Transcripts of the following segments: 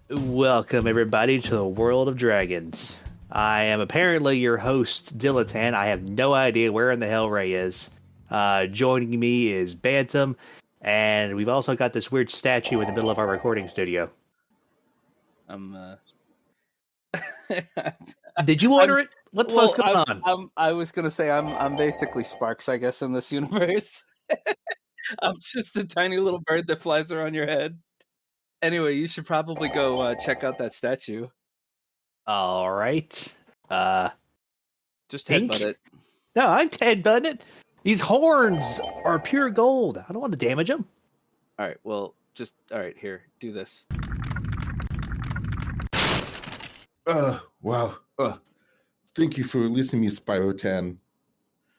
Welcome, everybody, to the world of dragons. I am apparently your host, Dilitan. I have no idea where in the hell Ray is. Joining me is Bantam, and we've also got this weird statue in the middle of our recording studio. I'm Did you order it? What the fuck's going on? I was gonna say I'm basically Sparks, I guess, in this universe. I'm just a tiny little bird that flies around your head. Anyway, you should probably go check out that statue. All right. Just Pink? headbutt it. No, I'm headbutting it. These horns are pure gold. I don't want to damage them. All right, well, all right, here, do this. Wow. Thank you for listening to me, Spyro 10.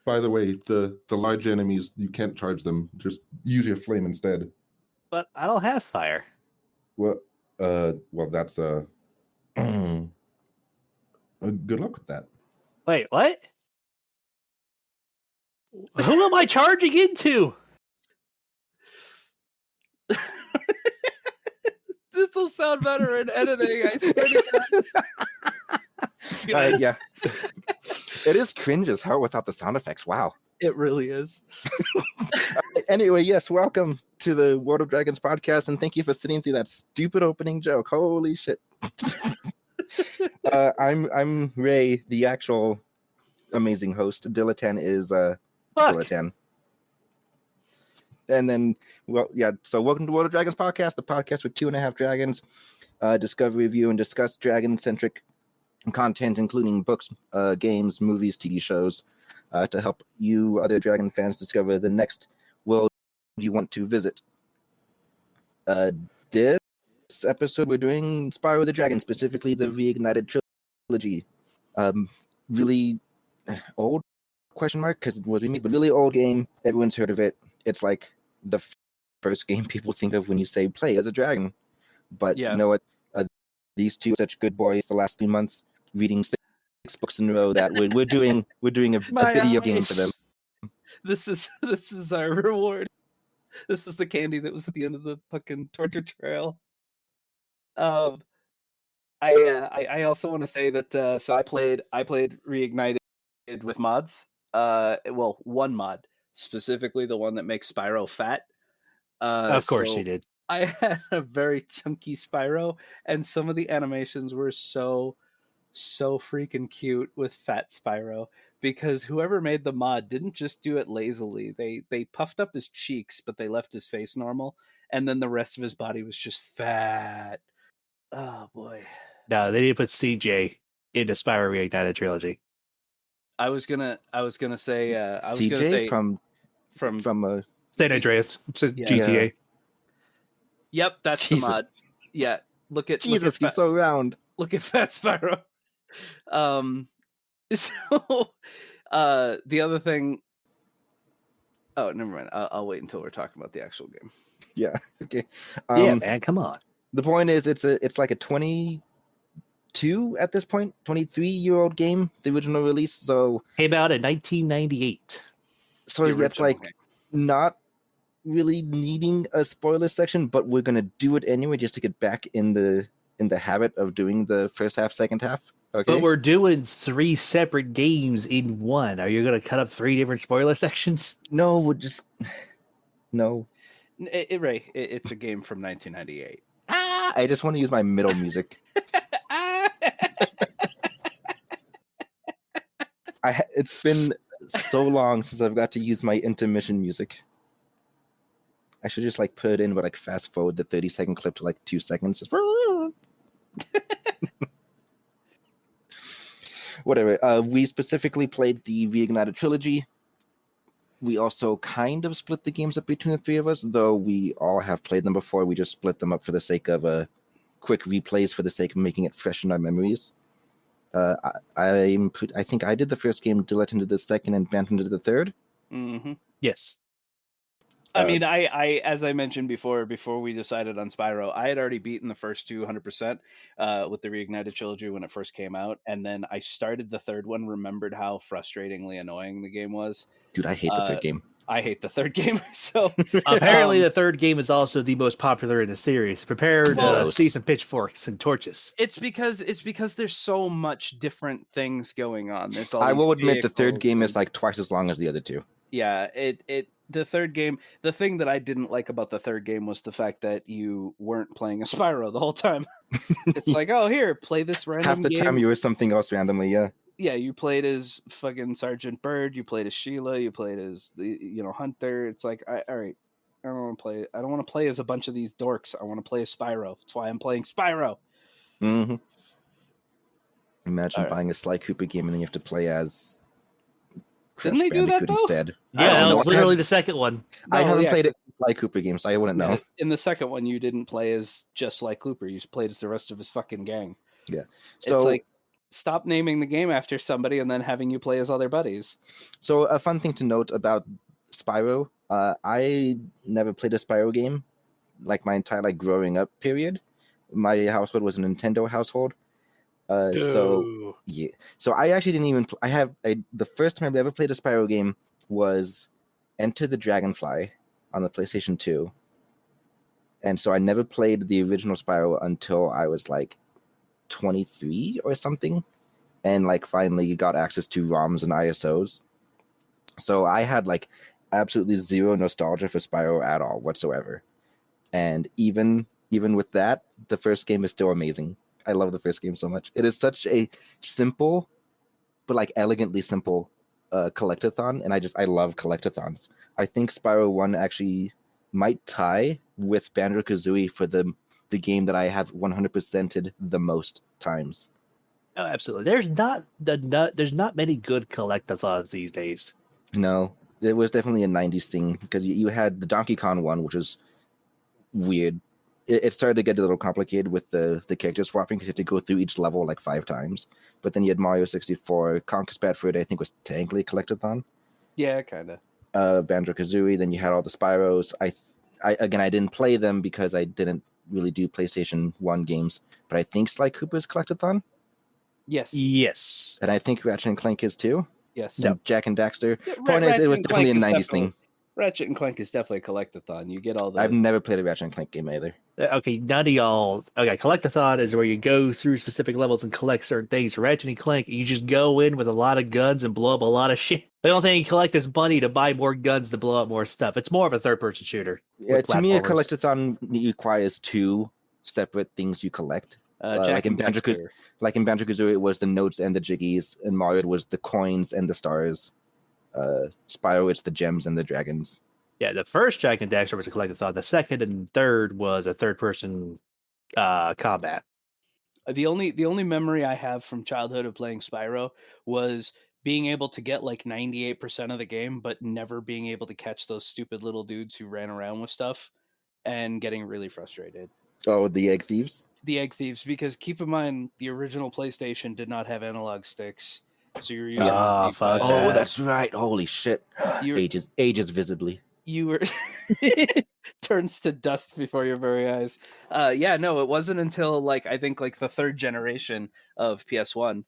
By the way, the large enemies, you can't charge them. Just use your flame instead. But I don't have fire. Well, that's good luck with that. Wait, what? Who am I charging into? This will sound better in editing, I swear to God. Yeah. It is cringe as hell without the sound effects. Wow. It really is. Anyway, yes, welcome to the World of Dragons podcast, and thank you for sitting through that stupid opening joke. Holy shit. I'm Ray, the actual amazing host. Dilitan is Dilitan. And then, so welcome to World of Dragons podcast, the podcast with 2.5 dragons, discover, review, and discuss dragon-centric content, including books, games, movies, TV shows, to help you other dragon fans discover the next world you want to visit. This episode, we're doing Spyro the Dragon, specifically the Reignited trilogy. Really old, question mark, because it was remade, but really old game. Everyone's heard of it. It's like the first game people think of when you say play as a dragon. But you know what? These two such good boys the last 3 months, reading 6 books in a row, that we're doing a video game for them. This is our reward. This is the candy that was at the end of the fucking torture trail. I also want to say that so I played Reignited with mods. One mod, specifically the one that makes Spyro fat. Of course you did. I had a very chunky Spyro, and some of the animations were so freaking cute with fat Spyro, because whoever made the mod didn't just do it lazily. They puffed up his cheeks, but they left his face normal, and then the rest of his body was just fat. Oh boy. No, they need to put CJ into Spyro Reignited trilogy. I was gonna say CJ from San Andreas, GTA. Yeah. Yep, that's Jesus. the mod. Yeah, look at Jesus, he's so round. Look at Fat Spyro. So the other thing. Oh, never mind. I'll wait until we're talking about the actual game. Yeah. Okay. Yeah, man, come on. The point is, it's like a 22 at this point, 23-year-old game. The original release, so Came out in 1998. So it's like not really needing a spoiler section, but we're gonna do it anyway just to get back in the habit of doing the first half, second half. Okay. But we're doing 3 separate games in one. Are you going to cut up 3 different spoiler sections? No, we're just no. Ray, it's a game from 1998. I just want to use my middle music. It's been so long since I've got to use my intermission music. I should just put it in, but fast forward the 30-second clip to 2 seconds. Whatever. We specifically played the Reignited trilogy. We also kind of split the games up between the 3 of us, though we all have played them before. We just split them up for the sake of quick replays, for the sake of making it fresh in our memories. I think I did the first game, Dilitan did the second, and Bantam did the third. Mm-hmm. Yes. I mean, I as I mentioned before we decided on Spyro, I had already beaten the first 200% with the Reignited trilogy when it first came out, and then I started the third one, remembered how frustratingly annoying the game was. Dude, I hate the third game. I hate the third game. So Apparently, the third game is also the most popular in the series. Prepare to Close. see some pitchforks and torches. it's because there's so much different things going on. There's all I these will admit the third vehicles game and- is like twice as long as the other two. Yeah, the third game, the thing that I didn't like about the third game was the fact that you weren't playing a Spyro the whole time. It's like, oh, here, play this random Half the game. time you were something else randomly, yeah. Yeah, you played as fucking Sergeant Bird, you played as Sheila, you played as Hunter. It's like, all right, I don't want to play. I don't want to play as a bunch of these dorks. I want to play as Spyro. That's why I'm playing Spyro. Mm-hmm. Imagine All right. buying a Sly Cooper game and then you have to play as Didn't they do that, Bandicoot though? instead. I Yeah, don't that know. was literally the second one. I No, haven't yeah, played it Sly Cooper game, so I wouldn't know. In the second one, you didn't play as just like Cooper. You just played as the rest of his fucking gang. Yeah. It's So like, stop naming the game after somebody and then having you play as other buddies. So a fun thing to note about Spyro, I never played a Spyro game like my entire growing up period. My household was a Nintendo household. So yeah. So I actually didn't even the first time I ever played a Spyro game was Enter the Dragonfly on the PlayStation 2. And so I never played the original Spyro until I was 23 or something, and finally got access to ROMs and ISOs. So I had absolutely zero nostalgia for Spyro at all whatsoever. And even with that, the first game is still amazing. I love the first game so much. It is such a simple but elegantly simple collectathon, and I love collectathons. I think Spyro 1 actually might tie with Banjo-Kazooie for the game that I have 100%ed the most times. Oh, absolutely. There's not many good collectathons these days. No, it was definitely a 90s thing, because you had the Donkey Kong one, which was weird. It started to get a little complicated with the character swapping, because you had to go through each level 5 times. But then you had Mario 64, Conker's Bad Fur Day, I think was technically a collectathon. Yeah, kind of. Banjo-Kazooie, then you had all the Spyros. I didn't play them because I didn't really do PlayStation 1 games, but I think Sly Cooper's collectathon, Yes. and I think Ratchet and Clank is too. Yes. And Jack and Daxter. Yeah, Point is, Ratchet it was and definitely a Clank is 90s thing. Ratchet and Clank is definitely a collectathon. You get all the. I've never played a Ratchet and Clank game either. Okay, none of y'all. Okay, collectathon is where you go through specific levels and collect certain things. For Ratchet and Clank, you just go in with a lot of guns and blow up a lot of shit. The only thing you collect is money to buy more guns to blow up more stuff. It's more of a third-person shooter. Yeah, with to me, a platformers. collectathon requires 2 separate things you collect. Jack in and Daxter. Banjo-Kazooie, it was the notes and the jiggies, and Mario, it was the coins and the stars. Spyro, it's the gems and the dragons. Yeah, the first Jack and Daxter was a collectathon. The second and third was a third-person combat. The only memory I have from childhood of playing Spyro was being able to get 98% of the game, but never being able to catch those stupid little dudes who ran around with stuff, and getting really frustrated. Oh, the egg thieves? The egg thieves, because keep in mind the original PlayStation did not have analog sticks, so you're using. Ah, fuck Oh, that. that's right. Holy shit. You're- Ages visibly. You were turns to dust before your very eyes. Yeah, no, it wasn't until I think the third generation of PS1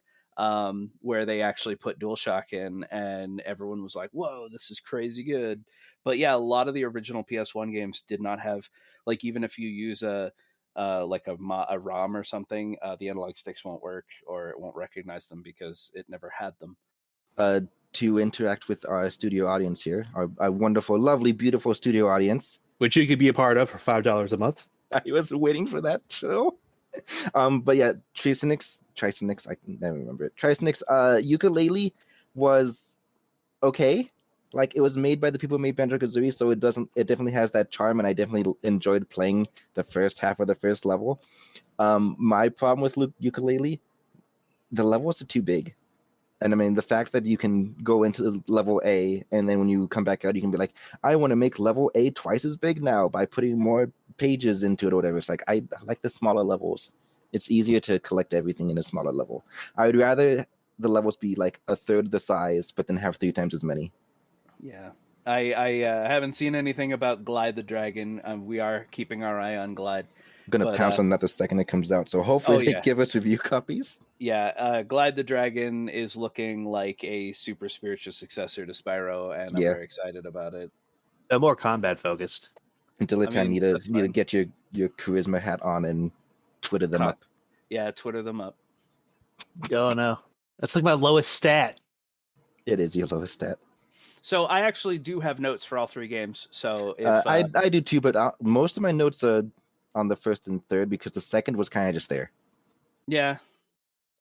where they actually put DualShock in, and everyone was like, "Whoa, this is crazy good." But yeah, a lot of the original PS1 games did not have even if you use a ROM or something, the analog sticks won't work, or it won't recognize them because it never had them. To interact with our studio audience here, our wonderful, lovely, beautiful studio audience. Which you could be a part of for $5 a month. I was waiting for that show. But yeah, Tricenix, I can never remember it. Tricenix, ukulele was okay. It was made by the people who made Banjo-Kazooie, so it definitely has that charm, and I definitely enjoyed playing the first half of the first level. My problem with ukulele, the levels are too big. And I mean, the fact that you can go into level A, and then when you come back out, you can be like, I want to make level A twice as big now by putting more pages into it or whatever. It's I like the smaller levels. It's easier to collect everything in a smaller level. I would rather the levels be a third the size, but then have 3 times as many. Yeah. I haven't seen anything about Glide the Dragon. We are keeping our eye on Glide. gonna But, pounce on that the second it comes out. So hopefully oh, they yeah. give us review copies. Yeah, Glide the Dragon is looking like a super spiritual successor to Spyro, and I'm Yeah. very excited about it. They're more combat focused. Dilitan need to that's fine. get your charisma hat on and Twitter them up. Yeah, Twitter them up. Oh no, that's like my lowest stat. It is your lowest stat. So I actually do have notes for all 3 games. So if I do too, but most of my notes are on the first and third because the second was kind of just there. yeah,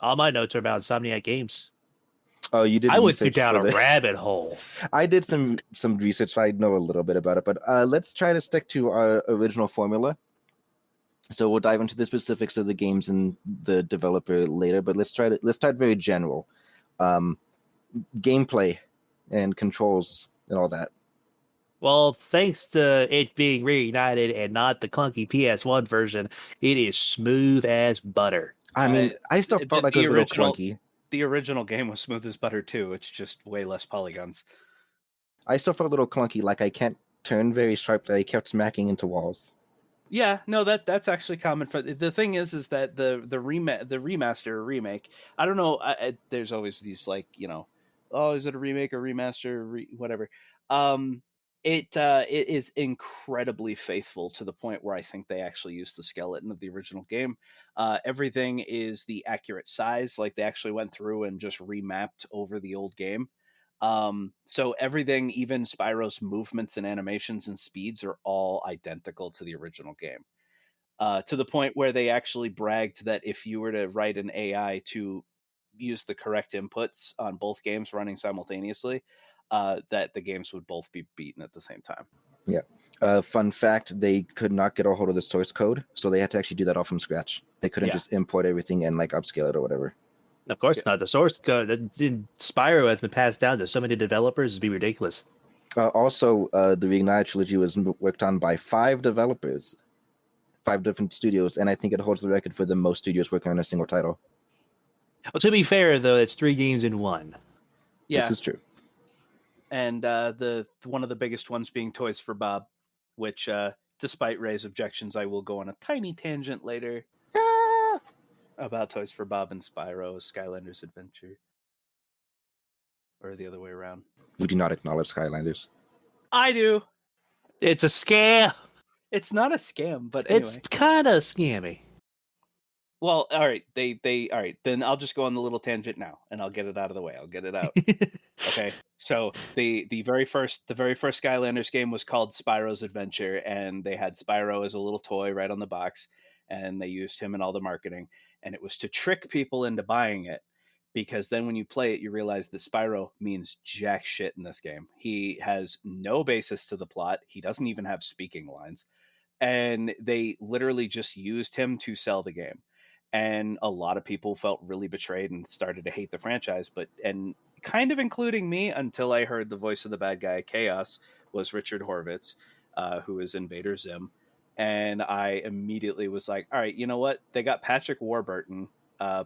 All my notes are about Insomniac Games. Oh, you did. I went research down for a rabbit hole. I did some research. So I know a little bit about it, but let's try to stick to our original formula. So we'll dive into the specifics of the games and the developer later. But let's start very general. Gameplay and controls and all that. Well, thanks to it being reignited and not the clunky PS1 version, it is smooth as butter. I mean, I still felt like it was a little clunky. The original game was smooth as butter too. It's just way less polygons. I still felt a little clunky, like I can't turn very sharply. I kept smacking into walls. Yeah, no, that's actually common. For the thing is that the remaster or remake. I don't know. There's always these like, oh, is it a remake or remaster, whatever. It is incredibly faithful to the point where I think they actually used the skeleton of the original game. Everything is the accurate size. Like they actually went through and just remapped over the old game. So everything, even Spyro's movements and animations and speeds are all identical to the original game. To the point where they actually bragged that if you were to write an AI to use the correct inputs on both games running simultaneously, that the games would both be beaten at the same time. Yeah. Fun fact, they could not get a hold of the source code, so they had to actually do that all from scratch. They couldn't just import everything and like upscale it or whatever. Of course not. The source code, Spyro has been passed down to so many developers, it'd be ridiculous. Also, the Reignited trilogy was worked on by 5 developers, 5 different studios, and I think it holds the record for the most studios working on a single title. Well, to be fair, though, it's 3 games in one. Yeah. This is true. And the one of the biggest ones being Toys for Bob, which, despite Ray's objections, I will go on a tiny tangent later about Toys for Bob and Spyro, Skylanders Adventure. Or the other way around. We do not acknowledge Skylanders. I do. It's a scam. It's not a scam, but anyway. It's kind of scammy. Well, all right. All right. Then I'll just go on the little tangent now, and I'll get it out of the way. I'll get it out. Okay. So the very first Skylanders game was called Spyro's Adventure, and they had Spyro as a little toy right on the box, and they used him in all the marketing, and it was to trick people into buying it, because then when you play it, you realize that Spyro means jack shit in this game. He has no basis to the plot. He doesn't even have speaking lines, and they literally just used him to sell the game. And a lot of people felt really betrayed and started to hate the franchise, and kind of including me, until I heard the voice of the bad guy, Chaos, was Richard Horvitz, who is Invader Zim. And I immediately was like, all right, you know what? They got Patrick Warburton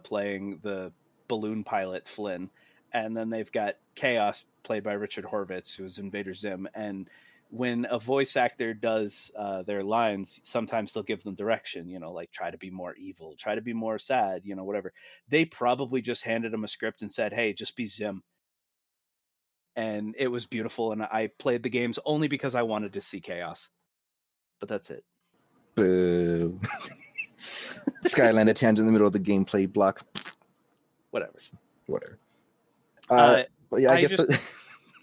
playing the balloon pilot Flynn, and then they've got Chaos played by Richard Horvitz, who is Invader Zim. And when a voice actor does their lines, sometimes they'll give them direction, like try to be more evil, try to be more sad, whatever. They probably just handed him a script and said, hey, just be Zim. And it was beautiful. And I played the games only because I wanted to see Chaos. But that's it. Boo. Skylander tangent in the middle of the gameplay block. Whatever. But yeah, I guess.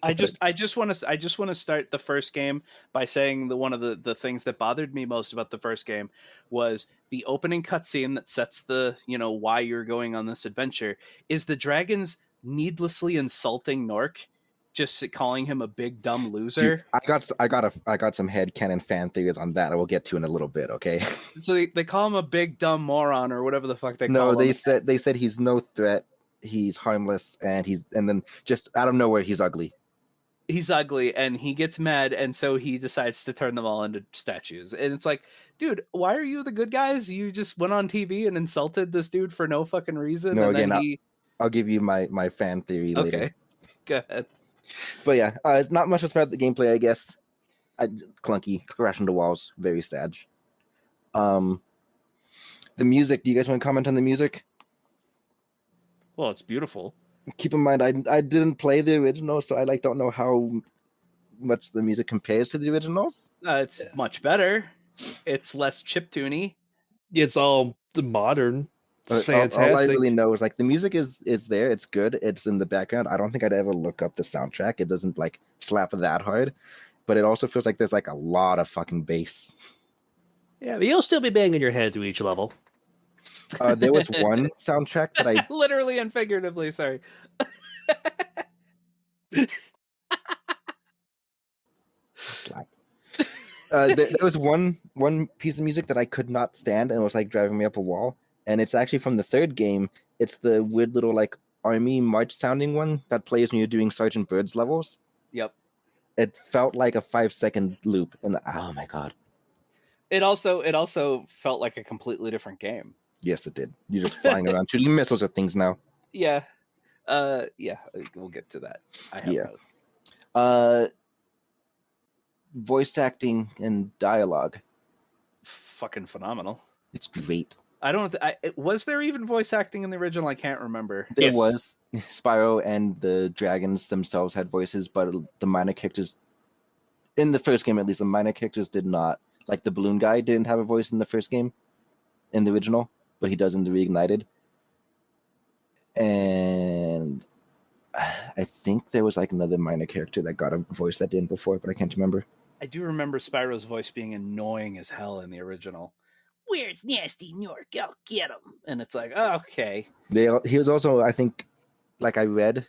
I just want to start the first game by saying one of the things that bothered me most about the first game was the opening cutscene that sets the why you're going on this adventure is the dragons needlessly insulting Nork, just calling him a big dumb loser. Dude, I got some headcanon fan theories on that I will get to in a little bit, okay? So they call him a big dumb moron or whatever the fuck they call him. No, they said he's no threat, he's harmless, and then just out of nowhere he's ugly. He's ugly and he gets mad, and so he decides to turn them all into statues. And it's like, dude, why are you the good guys? You just went on TV and insulted this dude for no fucking reason. No, and again, then I'll give you my fan theory later. Okay, go ahead. But yeah, it's not much about the gameplay, I guess. Clunky, crash into walls, very sad. The music. Do you guys want to comment on the music? Well, it's beautiful. Keep in mind, I didn't play the original, so I don't know how much the music compares to the originals. It's much better. It's less chiptune-y. It's all modern. It's All I fantastic. really know is the music is there. It's good. It's in the background. I don't think I'd ever look up the soundtrack. It doesn't slap that hard, but it also feels like there's a lot of fucking bass. Yeah, but you'll still be banging your head through each level. There was one soundtrack that I literally and figuratively. Sorry. slack. There was one piece of music that I could not stand and was driving me up a wall. And it's actually from the third game. It's the weird little army march sounding one that plays when you're doing Sergeant Bird's levels. Yep. It felt like a 5-second loop, and oh my god. It also felt like a completely different game. Yes, it did. You're just flying around shooting missiles at things now. Yeah. Yeah, we'll get to that. I have notes. Voice acting and dialogue. Fucking phenomenal. It's great. Was there even voice acting in the original? I can't remember. There was. Spyro and the dragons themselves had voices, but the minor characters, in the first game at least, the minor characters did not. The balloon guy didn't have a voice in the first game, in the original, but he does in the Reignited. And I think there was another minor character that got a voice that didn't before, but I can't remember. I do remember Spyro's voice being annoying as hell in the original. Where's Nasty Nork? I'll get him. And it's okay. He was also, I think, I read,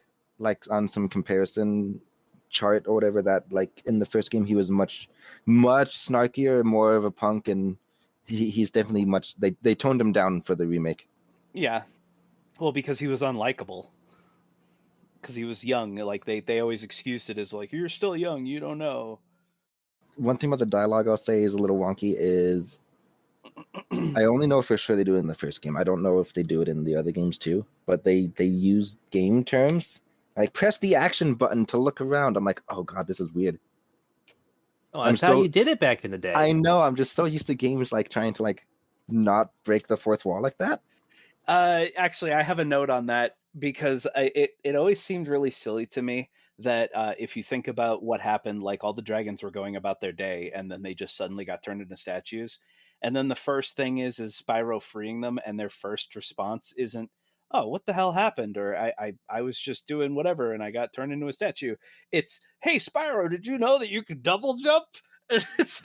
on some comparison chart or whatever, that, in the first game, he was much, much snarkier, more of a punk, and he's definitely much, they toned him down for the remake. Yeah. Well, because he was unlikable. Because he was young. They always excused it as, you're still young, you don't know. One thing about the dialogue I'll say is a little wonky is I only know for sure they do it in the first game. I don't know if they do it in the other games too, but they use game terms. Press the action button to look around. I'm oh god, this is weird. Oh, that's how you did it back in the day. I know. I'm just so used to games trying to not break the fourth wall like that. Actually, I have a note on that because it always seemed really silly to me that if you think about what happened, all the dragons were going about their day and then they just suddenly got turned into statues. And then the first thing is Spyro freeing them, and their first response isn't, oh, what the hell happened? Or I was just doing whatever and I got turned into a statue. It's, hey, Spyro, did you know that you could double jump? And it's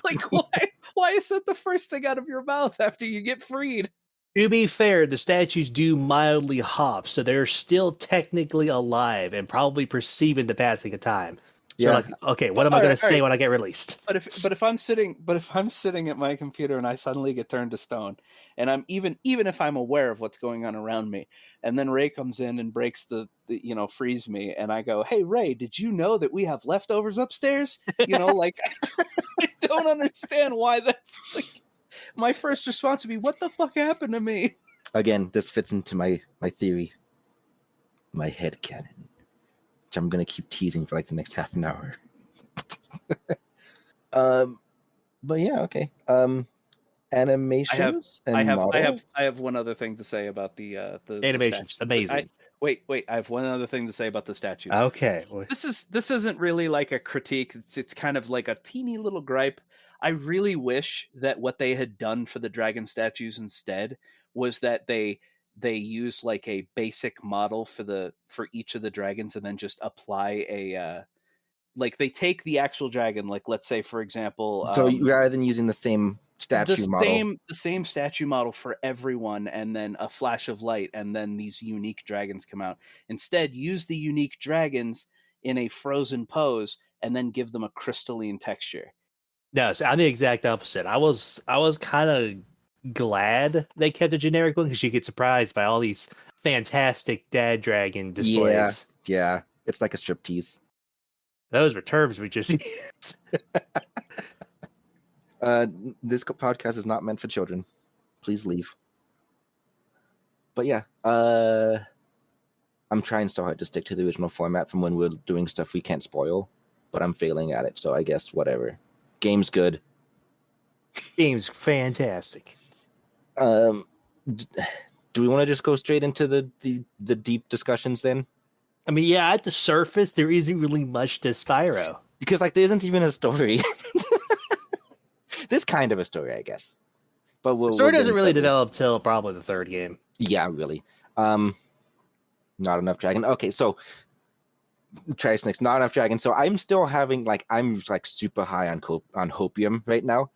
why is that the first thing out of your mouth after you get freed? To be fair, the statues do mildly hop, so they're still technically alive and probably perceiving the passing of time. So Yeah. Okay, what am I going to say when I get released? But if I'm sitting at my computer and I suddenly get turned to stone, and I'm even if I'm aware of what's going on around me, and then Ray comes in and breaks the frees me, and I go, hey Ray, did you know that we have leftovers upstairs? I don't understand why that's my first response would be, what the fuck happened to me? Again, this fits into my theory, my headcanon, which I'm gonna keep teasing for the next half an hour. But yeah, okay. Animations. I have one other thing to say about the Animations. Amazing. Wait, I have one other thing to say about the statues. Okay. This isn't really a critique. It's kind of a teeny little gripe. I really wish that what they had done for the dragon statues instead was that they use a basic model for each of the dragons and then just apply a they take the actual dragon, let's say for example, so rather than using the same statue model, the same statue model for everyone, and then a flash of light, and then these unique dragons come out. Instead, use the unique dragons in a frozen pose, and then give them a crystalline texture. No, so I'm the exact opposite. I was kind of glad they kept a generic one because you get surprised by all these fantastic dad dragon displays. Yeah, it's like a striptease. Those were terms we just used. This podcast is not meant for children. Please leave. But yeah, I'm trying so hard to stick to the original format from when we're doing stuff we can't spoil, but I'm failing at it, so I guess whatever. Game's good. Game's fantastic. do we want to just go straight into the deep discussions then? I mean, yeah, at the surface, there isn't really much to Spyro. Because like there isn't even a story. There's kind of a story, I guess. But The story doesn't really develop. develop till probably the third game. Yeah, really. Not enough dragon. Okay, so try snakes. Not enough dragon. So I'm still having I'm super high on hopium right now.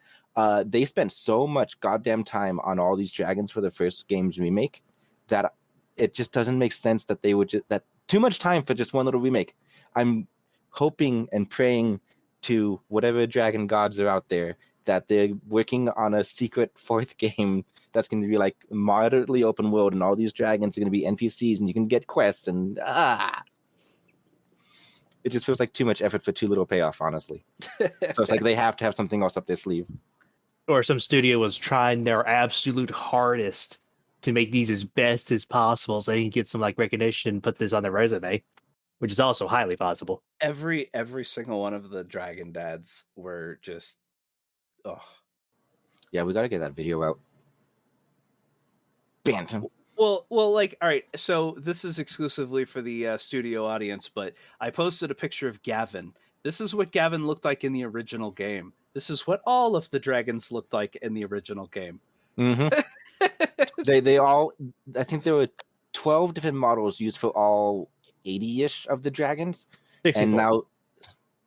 They spent so much goddamn time on all these dragons for the first game's remake that it just doesn't make sense that they would that too much time for just one little remake. I'm hoping and praying to whatever dragon gods are out there that they're working on a secret fourth game that's going to be like moderately open world, and all these dragons are going to be NPCs, and you can get quests, and it just feels like too much effort for too little payoff, honestly. So it's like they have to have something else up their sleeve. Or some studio was trying their absolute hardest to make these as best as possible so they can get some recognition and put this on their resume, which is also highly possible. Every single one of the dragon dads were just Yeah, we got to get that video out. Bantam. Well, all right, so this is exclusively for the studio audience, but I posted a picture of Gavin. This is what Gavin looked like in the original game. This is what all of the dragons looked like in the original game. Mm-hmm. they all, I think there were 12 different models used for all 80-ish of the dragons. 64. And now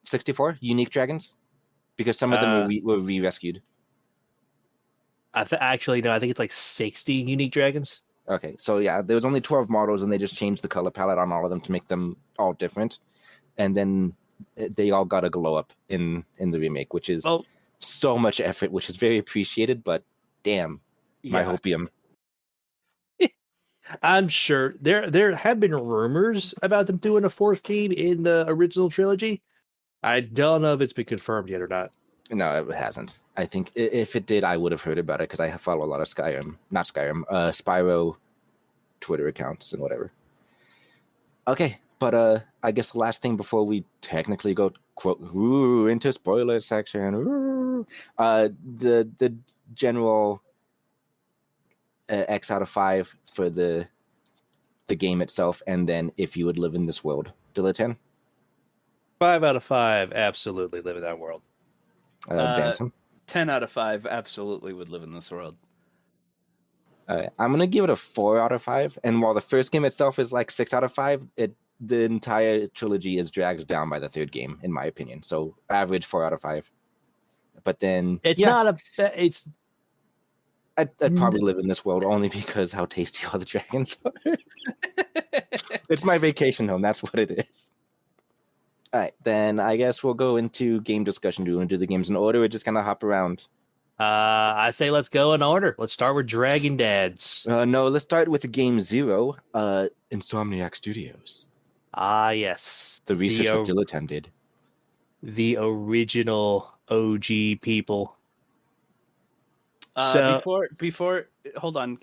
64 unique dragons, because some of them were re-rescued. Actually, no, I think it's 60 unique dragons. Okay, so yeah, there was only 12 models, and they just changed the color palette on all of them to make them all different. And then they all got a glow up in the remake, which is so much effort, which is very appreciated, but damn, my hopium. I'm sure there have been rumors about them doing a fourth game in the original trilogy. I don't know if it's been confirmed yet or not. No, it hasn't. I think if it did, I would have heard about it because I follow a lot of Spyro Twitter accounts and whatever. Okay, but I guess the last thing before we technically go quote into spoiler section, the general X out of 5 for the game itself, and then if you would live in this world. Dilitan? 5 out of 5, absolutely live in that world. Bantam? 10 out of 5, absolutely would live in this world. I'm going to give it a 4 out of 5. And while the first game itself is 6 out of 5, the entire trilogy is dragged down by the third game, in my opinion. So average 4 out of 5. But then I'd probably live in this world only because how tasty all the dragons are. It's my vacation home. That's what it is. All right, then I guess we'll go into game discussion. Do you want to do the games in order or just kind of hop around? I say let's go in order. Let's start with Dragon Dads. No, let's start with Game 0, Insomniac Studios. Ah, yes. The research that Dilitan did. The original OG people. Before, hold on.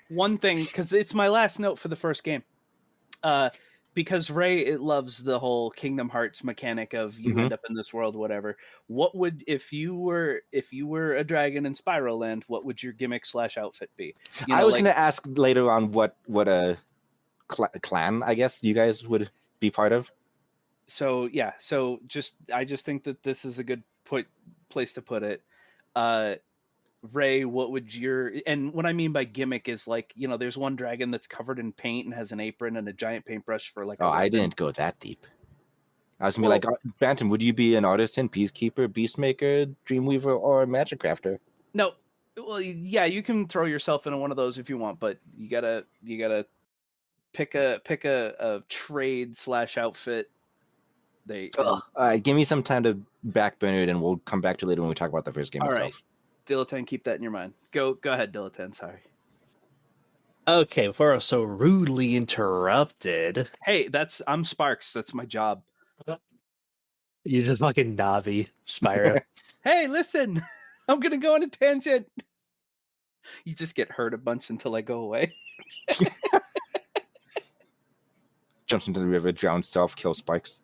One thing, because it's my last note for the first game. Because Ray loves the whole Kingdom Hearts mechanic of you end up in this world, whatever. What would if you were a dragon in Spyro Land? What would your gimmick / outfit be? I was going to ask later on what a clan I guess you guys would be part of. So yeah, I just think that this is a good place to put it. Ray, what would and what I mean by gimmick is there's one dragon that's covered in paint and has an apron and a giant paintbrush for I didn't go that deep. I was gonna be Bantam, would you be an artisan, peacekeeper, beastmaker, dreamweaver, or magic crafter? No, well, yeah, you can throw yourself into one of those if you want, but you gotta pick a trade / outfit. Give me some time to backburn it, and we'll come back to it later when we talk about the first game itself. Right. Dilitan, keep that in your mind. Go ahead, Dilitan. Sorry. Okay, before I was so rudely interrupted. Hey, I'm Sparks. That's my job. You're just fucking Navi, Spyro. Hey, listen, I'm gonna go on a tangent. You just get hurt a bunch until I go away. Jumps into the river, drowns self, kills Spikes.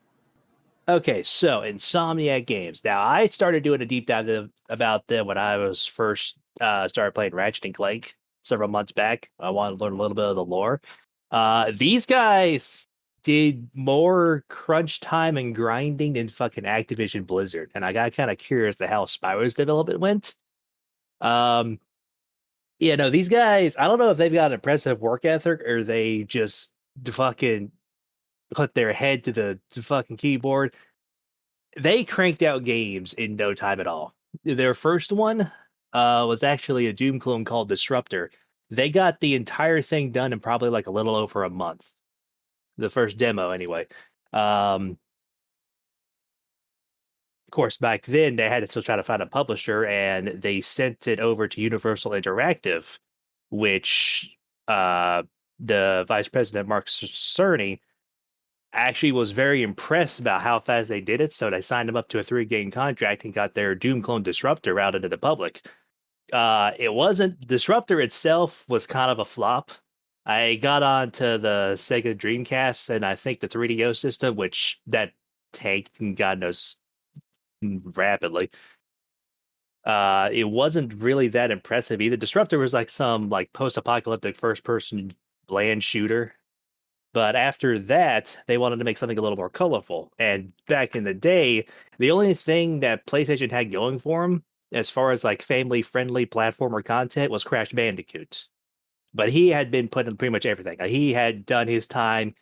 Okay, so Insomniac Games. Now, I started doing a deep dive about them when I was first started playing Ratchet and Clank several months back. I wanted to learn a little bit of the lore. These guys did more crunch time and grinding than fucking Activision Blizzard, and I got kind of curious to how Spyro's development went. Um, these guys, I don't know if they've got an impressive work ethic or they just fucking put their head to the fucking keyboard. They cranked out games in no time at all. Their first one was actually a Doom clone called Disruptor. They got the entire thing done in probably like a little over a month. The first demo, anyway. Of course, back then they had to still try to find a publisher, and they sent it over to Universal Interactive, which the vice president Mark Cerny actually was very impressed about how fast they did it, so they signed them up to a 3-game contract and got their Doom clone Disruptor out into the public. It wasn't Disruptor itself was kind of a flop. I got onto the Sega Dreamcast and I think the 3DO system, which that tanked and God knows rapidly. It wasn't really that impressive either. Disruptor was like some like post-apocalyptic first-person land shooter. But after that, they wanted to make something a little more colorful. And back in the day, the only thing that PlayStation had going for them, as far as like family-friendly platformer content, was Crash Bandicoot. But he had been put in pretty much everything. He had done his time.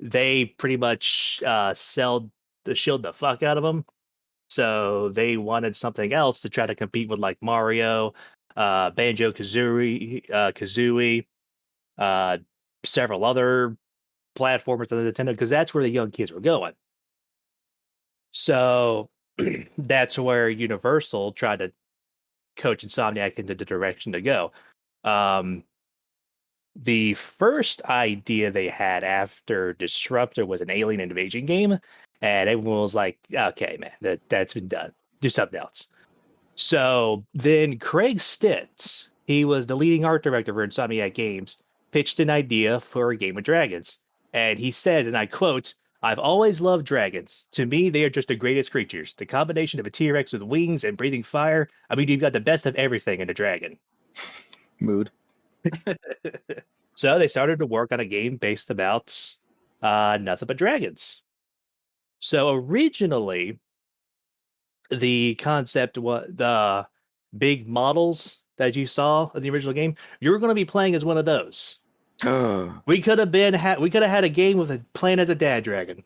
They pretty much shield the fuck out of him. So they wanted something else to try to compete with like Mario, Banjo-Kazooie, several other platformers on the Nintendo, because that's where the young kids were going. So that's where Universal tried to coach Insomniac into the direction to go. The first idea they had after Disruptor was an alien invasion game, and everyone was like, okay, man, that's been done. Do something else. So then Craig Stitt, he was the leading art director for Insomniac Games, pitched an idea for a game of dragons. And he said, and I quote, "I've always loved dragons. To me, they are just the greatest creatures. The combination of a T-Rex with wings and breathing fire. I mean, you've got the best of everything in a dragon." Mood. So they started to work on a game based about nothing but dragons. So originally, the concept was the big models that you saw in the original game. You were going to be playing as one of those. We could have had a game with playing as a dad dragon,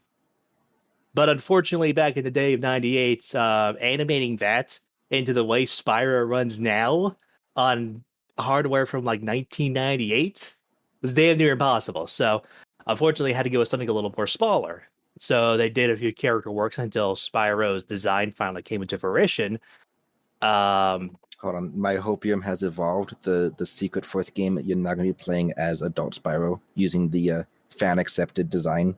but unfortunately, back in the day of '98, animating that into the way Spyro runs now on hardware from like 1998 was damn near impossible. So, unfortunately, I had to go with something a little more smaller. So they did a few character works until Spyro's design finally came into fruition. Hold on, my Hopium has evolved. The secret fourth game, you're not going to be playing as adult Spyro using the fan-accepted design.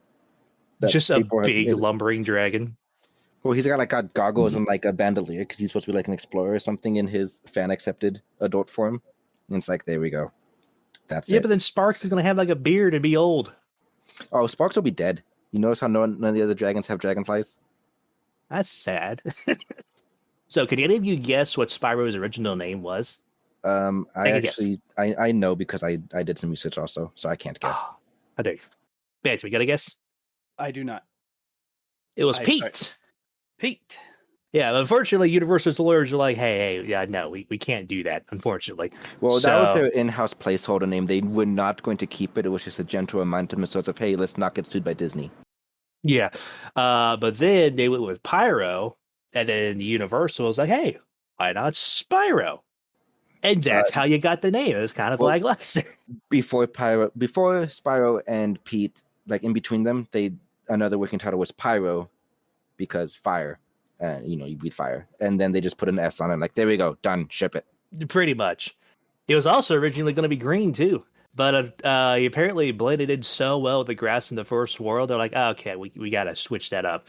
Just a big lumbering dragon. Well, he's got goggles and like a bandolier because he's supposed to be like an explorer or something in his fan-accepted adult form. And it's like, there we go. That's it. Yeah, but then Sparks is going to have like a beard and be old. Oh, Sparks will be dead. You notice how none of the other dragons have dragonflies? That's sad. So, can any of you guess what Spyro's original name was? I know because I did some research also, so I can't guess. I do. Bance, we got a guess? I do not. It was Pete. Sorry. Pete. Yeah, unfortunately, Universal's lawyers are like, hey, yeah, no, we can't do that, unfortunately. Well, that was their in-house placeholder name. They were not going to keep it. It was just a gentle reminder to themselves of, hey, let's not get sued by Disney. Yeah. But then they went with Pyro, and then Universal was like, hey, why not Spyro? And that's how you got the name. It was kind of lackluster. Before Spyro and Pete, like in between them, another working title was Pyro, because fire. You breathe fire. And then they just put an S on it. Like, there we go. Done. Ship it. Pretty much. It was also originally going to be green, too. But he apparently blended in so well with the grass in the first world. They're like, okay, we got to switch that up.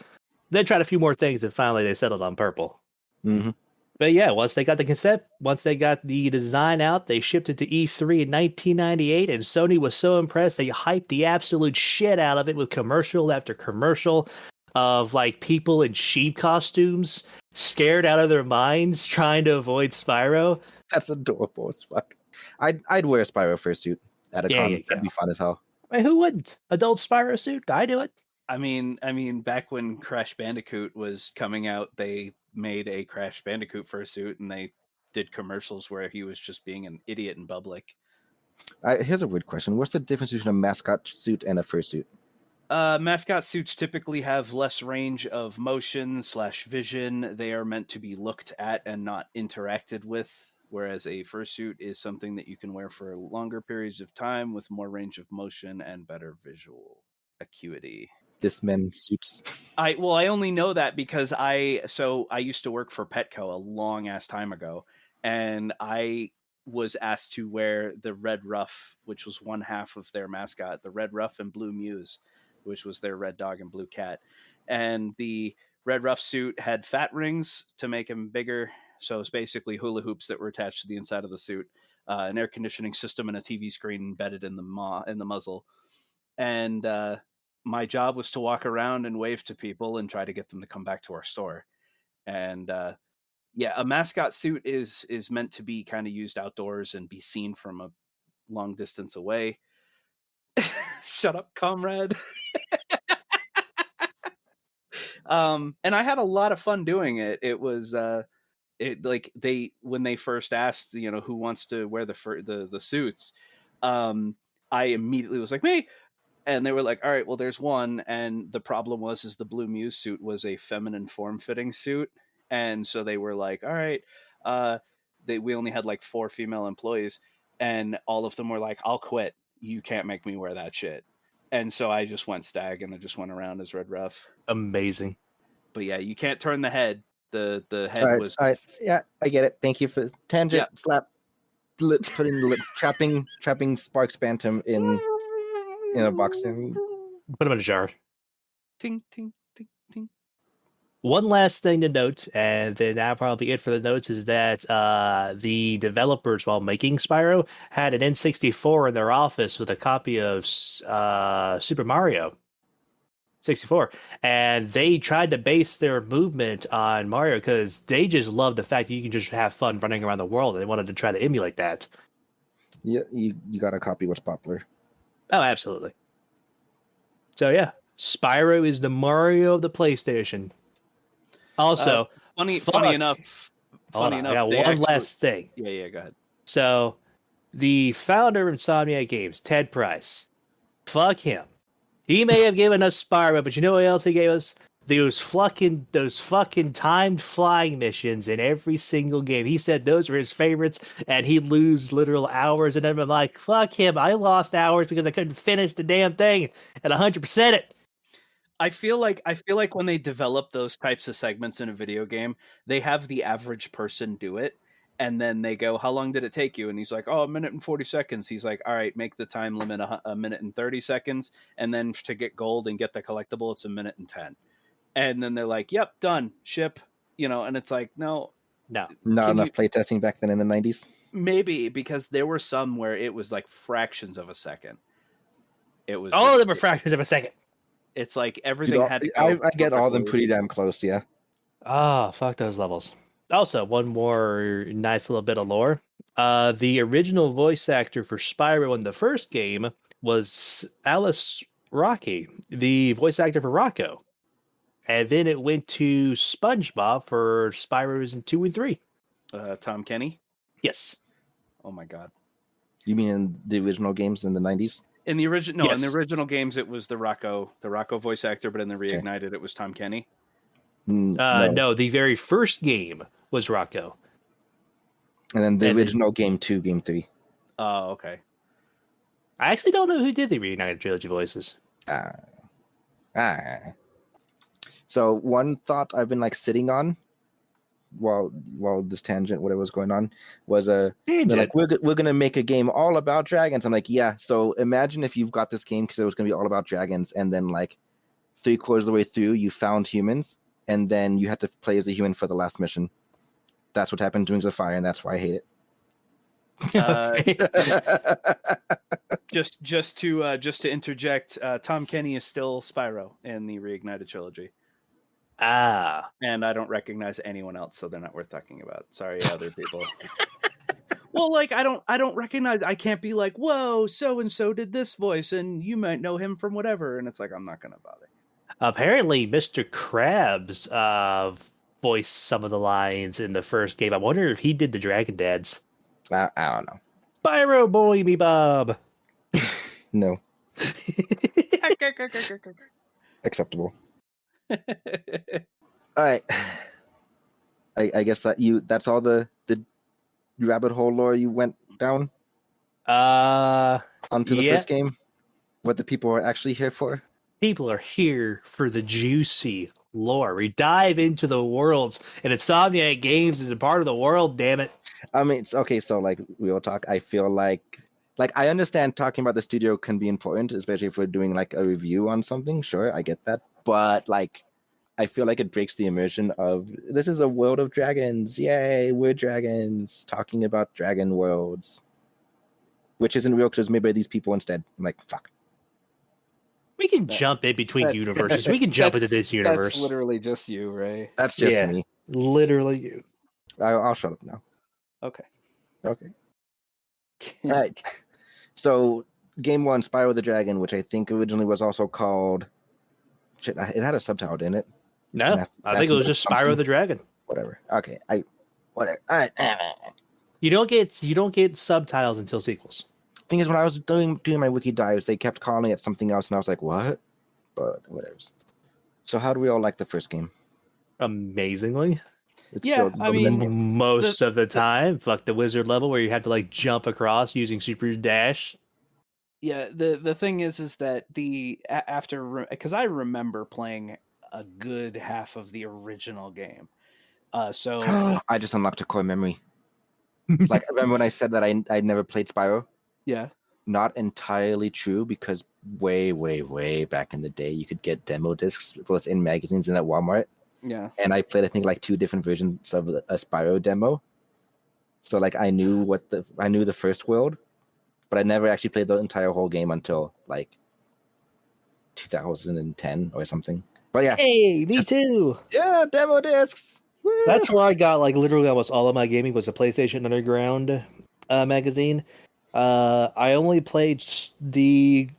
They tried a few more things, and finally they settled on purple. Mm-hmm. But yeah, once they got the concept, once they got the design out, they shipped it to E3 in 1998, and Sony was so impressed they hyped the absolute shit out of it with commercial after commercial. of like people in sheep costumes, scared out of their minds, trying to avoid Spyro. That's adorable as fuck. I'd wear a Spyro fursuit at a Yeah, con. you That'd go. be fun as hell. I mean, who wouldn't? Adult Spyro suit? I do it. I mean, back when Crash Bandicoot was coming out, they made a Crash Bandicoot fursuit, and they did commercials where he was just being an idiot in public. Here's a weird question. What's the difference between a mascot suit and a fursuit? Mascot suits typically have less range of motion / vision. They are meant to be looked at and not interacted with, whereas a fursuit is something that you can wear for longer periods of time with more range of motion and better visual acuity. This men suits. I only know that because I used to work for Petco a long ass time ago, and I was asked to wear the red ruff, which was one half of their mascot, the red ruff and blue muse, which was their red dog and blue cat. And the red ruff suit had fat rings to make him bigger. So it's basically hula hoops that were attached to the inside of the suit, an air conditioning system and a TV screen embedded in the muzzle. And my job was to walk around and wave to people and try to get them to come back to our store. And a mascot suit is meant to be kind of used outdoors and be seen from a long distance away. Shut up, comrade. And I had a lot of fun doing it. It was when they first asked, who wants to wear the suits, I immediately was like, me. And they were like, all right, well, there's one. And the problem was the Blue Muse suit was a feminine form-fitting suit. And so they were like, all right, we only had like 4 female employees. And all of them were like, I'll quit. You can't make me wear that shit. And so I just went stag and I just went around as Red Ruff. Amazing. But yeah, you can't turn the head. The head All right, was... all right. Yeah, I get it. Thank you for tangent slap. Trapping Sparks Bantam in a box. Put him in a jar. Ting, ting, ting, ting. One last thing to note, and then that'll probably be it for the notes, is that the developers, while making Spyro, had an N64 in their office with a copy of Super Mario 64. And they tried to base their movement on Mario because they just loved the fact that you can just have fun running around the world. And they wanted to try to emulate that. Yeah, you got to copy what's popular. Oh, absolutely. So, yeah, Spyro is the Mario of the PlayStation. Also, funny enough. I got one last thing. Yeah, go ahead. So, the founder of Insomniac Games, Ted Price, fuck him. He may have given us Spyro, but you know what else he gave us? Those fucking timed flying missions in every single game. He said those were his favorites, and he'd lose literal hours. And I'm like, fuck him. I lost hours because I couldn't finish the damn thing at 100% it. I feel like when they develop those types of segments in a video game, they have the average person do it. And then they go, how long did it take you? And he's like, 1 minute and 40 seconds. He's like, all right, make the time limit a minute and 30 seconds. And then to get gold and get the collectible, it's 1 minute and 10. And then they're like, yep, done, ship, and it's like, no. Not enough playtesting back then in the 90s. Maybe, because there were some where it was like fractions of a second. It was all of them are fractions of a second. It's like everything had to go. I get all of them pretty damn close, yeah. Oh, fuck those levels. Also, one more nice little bit of lore. The original voice actor for Spyro in the first game was Alice Rocky, the voice actor for Rocco. And then it went to SpongeBob for Spyro's in 2 and 3. Tom Kenny? Yes. Oh my god. You mean in the original games in the 90s? In the original, Yes. In the original games, it was the Rocco voice actor, but in the Reignited, It was Tom Kenny. No, the very first game was Rocco. And then the original game 2, game 3. Oh, okay. I actually don't know who did the Reignited trilogy voices. So one thought I've been sitting on while this tangent, whatever was going on, was they're like, we're gonna make a game all about dragons. I'm like, yeah. So imagine if you've got this game because it was gonna be all about dragons, and then 3/4 of the way through you found humans, and then you had to play as a human for the last mission. That's what happened to Wings of Fire, and that's why I hate it. Just to interject, Tom Kenny is still Spyro in the Reignited trilogy. Ah. And I don't recognize anyone else, so they're not worth talking about. Sorry, other people. Well, like I don't recognize. I can't be like, whoa, so and so did this voice, and you might know him from whatever. And it's like I'm not gonna bother. Apparently, Mr. Krabs voiced some of the lines in the first game. I wonder if he did the Dragon Dads. I don't know. Spyro Boy Me Bob. No. Acceptable. All right. I guess that's all the rabbit hole lore you went down onto the first game. What the people are actually here for. People are here for the juicy lore. We dive into the worlds, and Insomniac Games is a part of the world. Damn it! I mean, it's okay. So, like, we'll talk. I feel like I understand talking about the studio can be important, especially if we're doing like a review on something. Sure, I get that, but like, I feel like it breaks the immersion of this is a world of dragons. Yay, we're dragons talking about dragon worlds, which isn't real because maybe these people instead. I'm like, fuck. We can jump in between universes. We can jump into this universe. That's literally just you, Ray. That's just me. Literally you. I'll shut up now. Okay. All right. So, game 1, Spyro the Dragon, which I think originally was also called. Shit, it had a subtitle, didn't it? No, I think it was just Spyro the Dragon. Whatever. Okay. Whatever. All right. You don't get subtitles until sequels. Thing is, when I was doing my wiki dives, they kept calling it something else, and I was like, what? But whatever. So how do we all like the first game? Amazingly. It's I mean, most of the time, fuck the wizard level where you have to like jump across using super dash. Yeah, the thing is that after because I remember playing a good half of the original game. So I just unlocked a core memory. Like, remember when I said that I'd never played Spyro? Yeah. Not entirely true, because way, way, way back in the day, you could get demo discs both in magazines and at Walmart. Yeah. And I played, I think, like 2 different versions of a Spyro demo. So, like, I knew the first world, but I never actually played the entire whole game until, like, 2010 or something. But yeah. Hey, me too. Yeah, demo discs. Woo! That's where I got like literally almost all of my gaming was a PlayStation Underground magazine. I only played the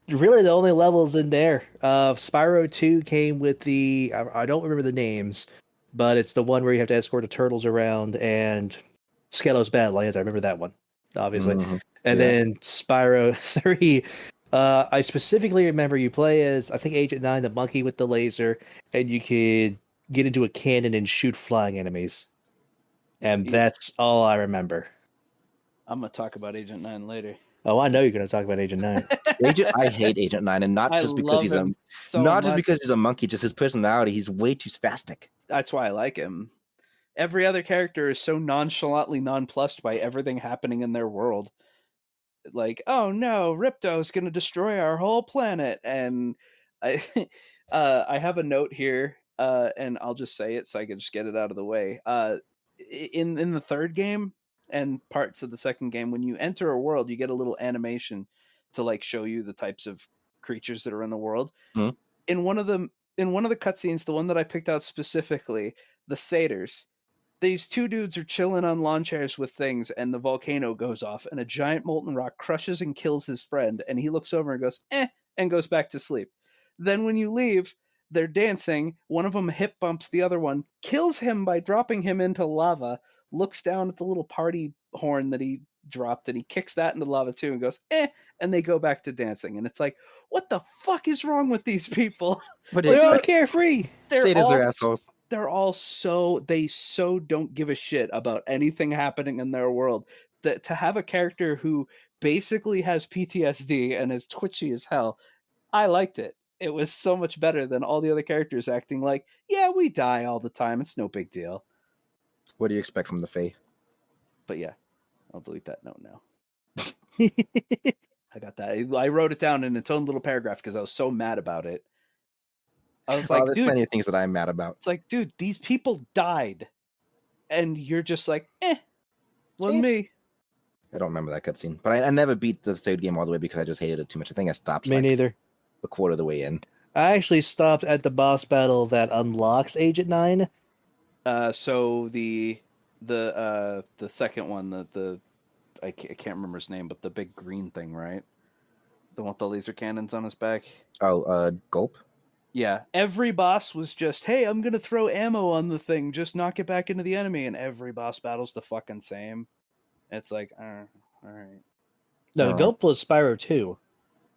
only levels in there. Spyro 2 came with I don't remember the names, but it's the one where you have to escort the turtles around, and Skelos Badlands. I remember that one, obviously. Mm-hmm. And then Spyro 3, I specifically remember you play as, I think, Agent 9, the monkey with the laser, and you could get into a cannon and shoot flying enemies. And that's all I I'm going to talk about Agent 9 later. Oh, I know you're going to talk about Agent 9. I hate Agent 9, and not just because he's a monkey, just his personality. He's way too spastic. That's why I like him. Every other character is so nonchalantly nonplussed by everything happening in their world. Like, oh no, Ripto's going to destroy our whole planet. And I have a note here, and I'll just say it so I can just get it out of the way. In the third game and parts of the second game, when you enter a world, you get a little animation to like show you the types of creatures that are in the world. Mm-hmm. In one of the cutscenes, the one that I picked out specifically, the satyrs, these 2 dudes are chilling on lawn chairs with things, and the volcano goes off, and a giant molten rock crushes and kills his friend, and he looks over and goes, and goes back to sleep. Then when you leave, they're dancing, one of them hip bumps the other one, kills him by dropping him into lava, looks down at the little party horn that he dropped, and he kicks that into lava too, and goes, and they go back to dancing. And it's like, what the fuck is wrong with these people? They're all carefree. Satyrs are assholes. They're all so don't give a shit about anything happening in their world. To have a character who basically has PTSD and is twitchy as hell, I liked it. It was so much better than all the other characters acting like, yeah, we die all the time. It's no big deal. What do you expect from the Fae? But yeah, I'll delete that note now. I got that. I wrote it down in its own little paragraph because I was so mad about it. I was like, there's dude, plenty of things that I'm mad about. It's like, dude, these people died, and you're just like, wasn't me. I don't remember that cutscene, but I never beat the third game all the way because I just hated it too much. I think I stopped. Me neither. A quarter of the way in. I actually stopped at the boss battle that unlocks Agent 9. So the second one, I can't remember his name, but the big green thing, right? The one with the laser cannons on his back. Oh, Gulp. Yeah, every boss was just, hey, I'm gonna throw ammo on the thing, just knock it back into the enemy, and every boss battle's the fucking same. It's like, all right. No, Gulp was Spyro 2.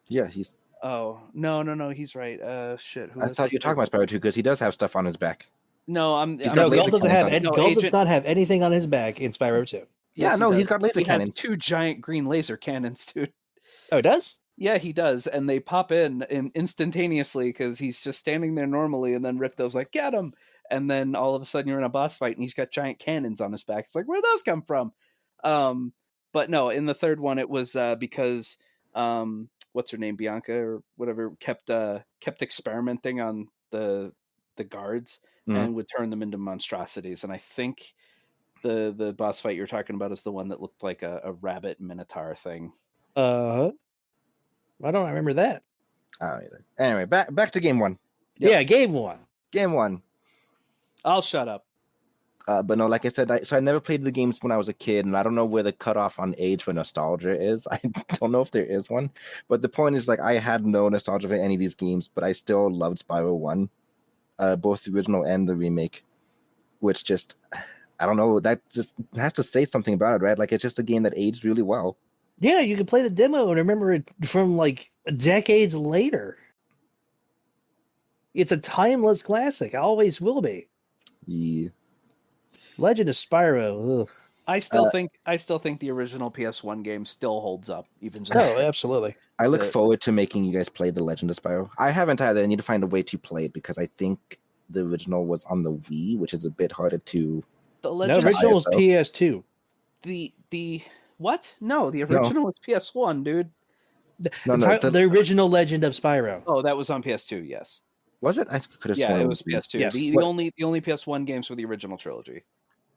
Yeah, he's. Oh no, he's right. Shit. Who I was thought the you were talking about Spyro 2 because he does have stuff on his back. No, He's I'm got No, laser Gulp doesn't cannons have on any, No, Gulp does Agent- not have anything on his back in Spyro 2. Yes, no, he he's does. got laser He has cannons. 2 giant green laser cannons, dude. Oh, it does? Yeah, he does, and they pop in instantaneously because he's just standing there normally, and then Ripto's like, "Get him!" And then all of a sudden, you're in a boss fight, and he's got giant cannons on his back. It's like, where'd those come from? But no, in the third one, it was because what's her name, Bianca or whatever, kept experimenting on the guards and would turn them into monstrosities. And I think the boss fight you're talking about is the one that looked like a rabbit minotaur thing. I don't remember that. I don't either. Anyway, back to game one. Yep. Yeah, game 1. Game one. I'll shut up. But no, like I said, I never played the games when I was a kid, and I don't know where the cutoff on age for nostalgia is. I don't know if there is one. But the point is, like, I had no nostalgia for any of these games, but I still loved Spyro 1, both the original and the remake, which just, I don't know, that just has to say something about it, right? Like, it's just a game that aged really well. Yeah, you can play the demo and remember it from like decades later. It's a timeless classic. Always will be. Yeah. Legend of Spyro. Ugh. I still think the original PS1 game still holds up, even just Oh, absolutely. I look forward to making you guys play The Legend of Spyro. I haven't either. I need to find a way to play it because I think the original was on the Wii, which is a bit harder to. the No, Legend. original was though. PS2. The what? No, the original was PS1, dude. No, The original Legend of Spyro. Oh, that was on PS2. Yes. Was it? I could have Yeah, sworn it was PS2. Yes. The only PS1 games were the original trilogy.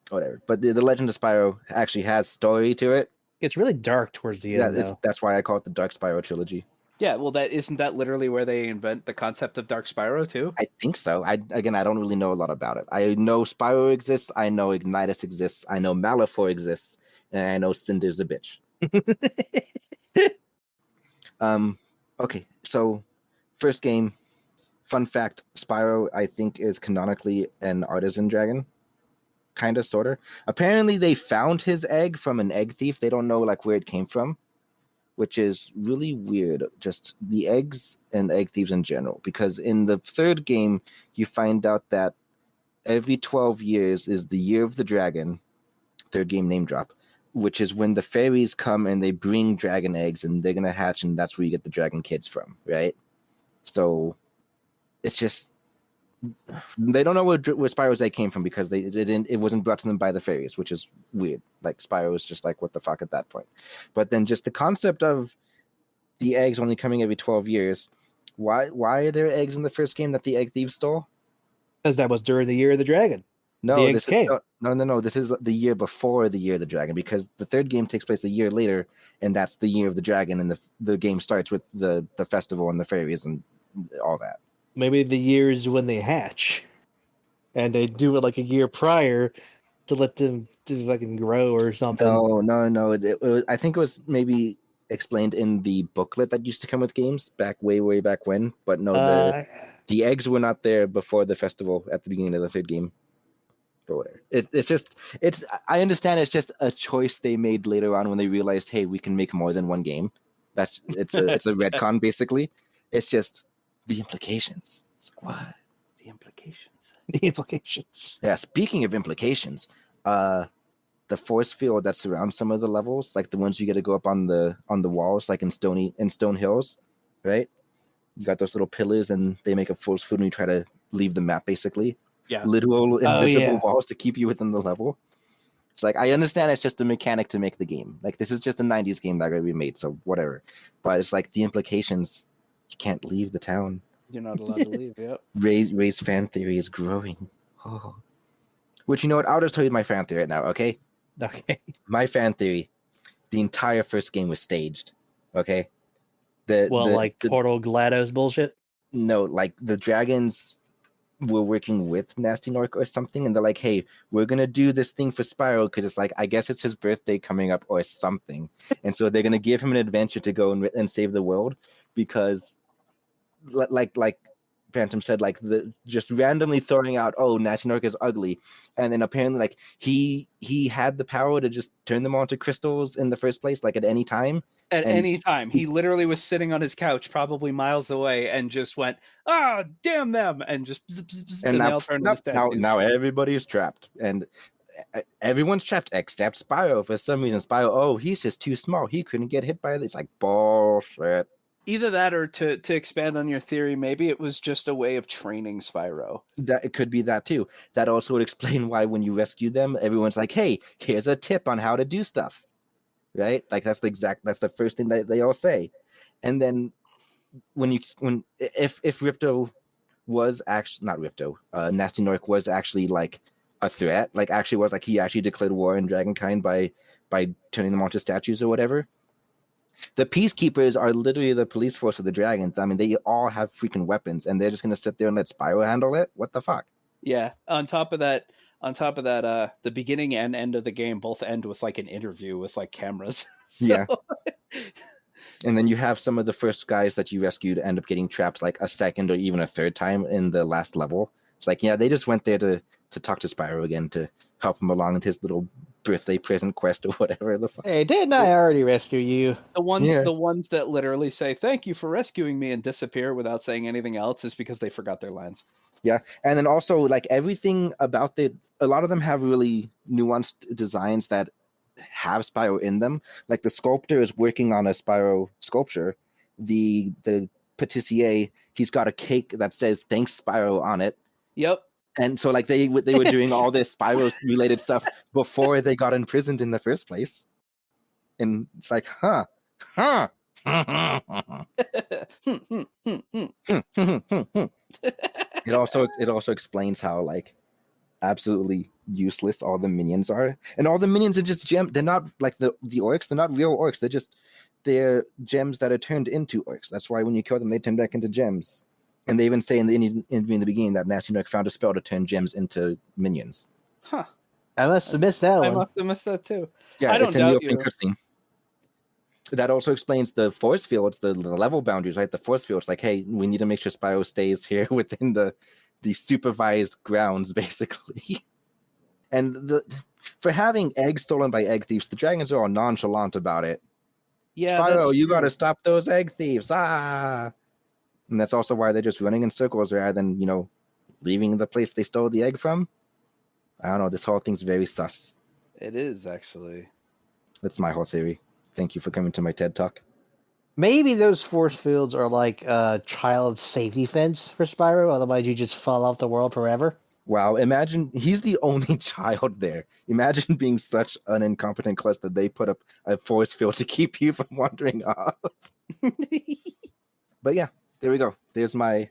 Whatever. But the Legend of Spyro actually has story to it. It's really dark towards the end, though. That's why I call it the Dark Spyro trilogy. Yeah, well, isn't that literally where they invent the concept of Dark Spyro too? I think so. I don't really know a lot about it. I know Spyro exists. I know Ignitus exists. I know Malifaux exists, and I know Cinder's a bitch. Okay, so first game. Fun fact: Spyro, I think, is canonically an artisan dragon. Kind of, sort of. Apparently, they found his egg from an egg thief. They don't know like where it came from, which is really weird. Just the eggs and egg thieves in general. Because in the third game, you find out that every 12 years is the year of the dragon. Third game name drop, which is when the fairies come and they bring dragon eggs and they're gonna hatch, and that's where you get the dragon kids from, right? So it's just. They don't know where Spyro's egg came from because it wasn't brought to them by the fairies, which is weird. Like Spyro was just like, what the fuck at that point. But then just the concept of the eggs only coming every 12 years. Why are there eggs in the first game that the egg thieves stole? Because that was during the Year of the Dragon. No, The eggs came. No. This is the year before the Year of the Dragon, because the third game takes place a year later, and that's the Year of the Dragon, and the game starts with the festival and the fairies and all that. Maybe the years when they hatch, and they do it like a year prior to let them to fucking grow or something. No. I think it was maybe explained in the booklet that used to come with games back way back when. But no, the eggs were not there before the festival at the beginning of the third game. Or whatever. It's. I understand it's just a choice they made later on when they realized, hey, we can make more than one game. It's a retcon basically. It's just. The implications. It's like, what? The implications. The implications. Yeah, speaking of implications, the force field that surrounds some of the levels, like the ones you get to go up on the walls, like in Stone Hills, right? You got those little pillars and they make a force field and you try to leave the map basically. Yeah. Literal invisible walls to keep you within the level. It's like, I understand it's just a mechanic to make the game. Like, this is just a 90s game that got to be made, so whatever. But it's like the implications. You can't leave the town. You're not allowed to leave. Yep. Ray's fan theory is growing. Oh. Which, you know what? I'll just tell you my fan theory right now, okay? Okay. My fan theory, the entire first game was staged, okay? Portal GLaDOS bullshit? no, like the dragons were working with Nasty Nork or something, and they're like, hey, we're gonna do this thing for Spyro because it's like, I guess it's his birthday coming up or something, and so they're gonna give him an adventure to go and save the world because like Phantom said, like the just randomly throwing out, oh, Nasty Nork is ugly, and then apparently like he had the power to just turn them all into crystals in the first place, like at any time. At any time, he literally was sitting on his couch, probably miles away, and just went, "Ah, damn them!" and just and now everybody's trapped, and everyone's trapped except Spyro for some reason. Spyro, oh, he's just too small. He couldn't get hit by this. It's like bullshit. Either that, or to expand on your theory, maybe it was just a way of training Spyro. That it could be that too. That also would explain why when you rescue them, everyone's like, "Hey, here's a tip on how to do stuff." Right? Like that's the first thing that they all say. And then if Ripto was actually not Ripto, Nasty Nork was actually like a threat, like actually was like he actually declared war on Dragonkind by turning them onto statues or whatever. The Peacekeepers are literally the police force of the dragons. I mean, they all have freaking weapons, and they're just gonna sit there and let Spyro handle it. What the fuck? Yeah. On top of that, the beginning and end of the game both end with like an interview with like cameras. So... Yeah. And then you have some of the first guys that you rescued end up getting trapped like a second or even a third time in the last level. It's like, yeah, they just went there to talk to Spyro again to help him along with his little birthday present quest or whatever the fuck. Hey, didn't I already rescue you? The ones that literally say "Thank you for rescuing me" and disappear without saying anything else is because they forgot their lines. Yeah, and then also like everything about a lot of them have really nuanced designs that have Spyro in them. Like the sculptor is working on a Spyro sculpture. The patissier, he's got a cake that says "Thanks Spyro" on it. Yep. And so like they were doing all this Spyro related stuff before they got imprisoned in the first place. And it's like, huh. It also explains how like absolutely useless all the minions are, and all the minions are just gems. They're not like the orcs. They're not real orcs. They're gems that are turned into orcs. That's why when you kill them, they turn back into gems. And they even say in the beginning that Nasty Nork found a spell to turn gems into minions. Huh. I must have missed that one. I must have missed that too. Yeah, I don't it's in the doubt opening cutscene. That also explains the force fields, the level boundaries, right? The force fields, like, hey, we need to make sure Spyro stays here within the supervised grounds, basically. And for having eggs stolen by egg thieves, the dragons are all nonchalant about it. Yeah, Spyro, you got to stop those egg thieves! Ah! And that's also why they're just running in circles rather than, leaving the place they stole the egg from. I don't know. This whole thing's very sus. It is, actually. That's my whole theory. Thank you for coming to my TED Talk. Maybe those force fields are like a child safety fence for Spyro. Otherwise, you just fall off the world forever. Wow. Imagine he's the only child there. Imagine being such an incompetent klutz that they put up a force field to keep you from wandering off. But yeah. There we go. There's my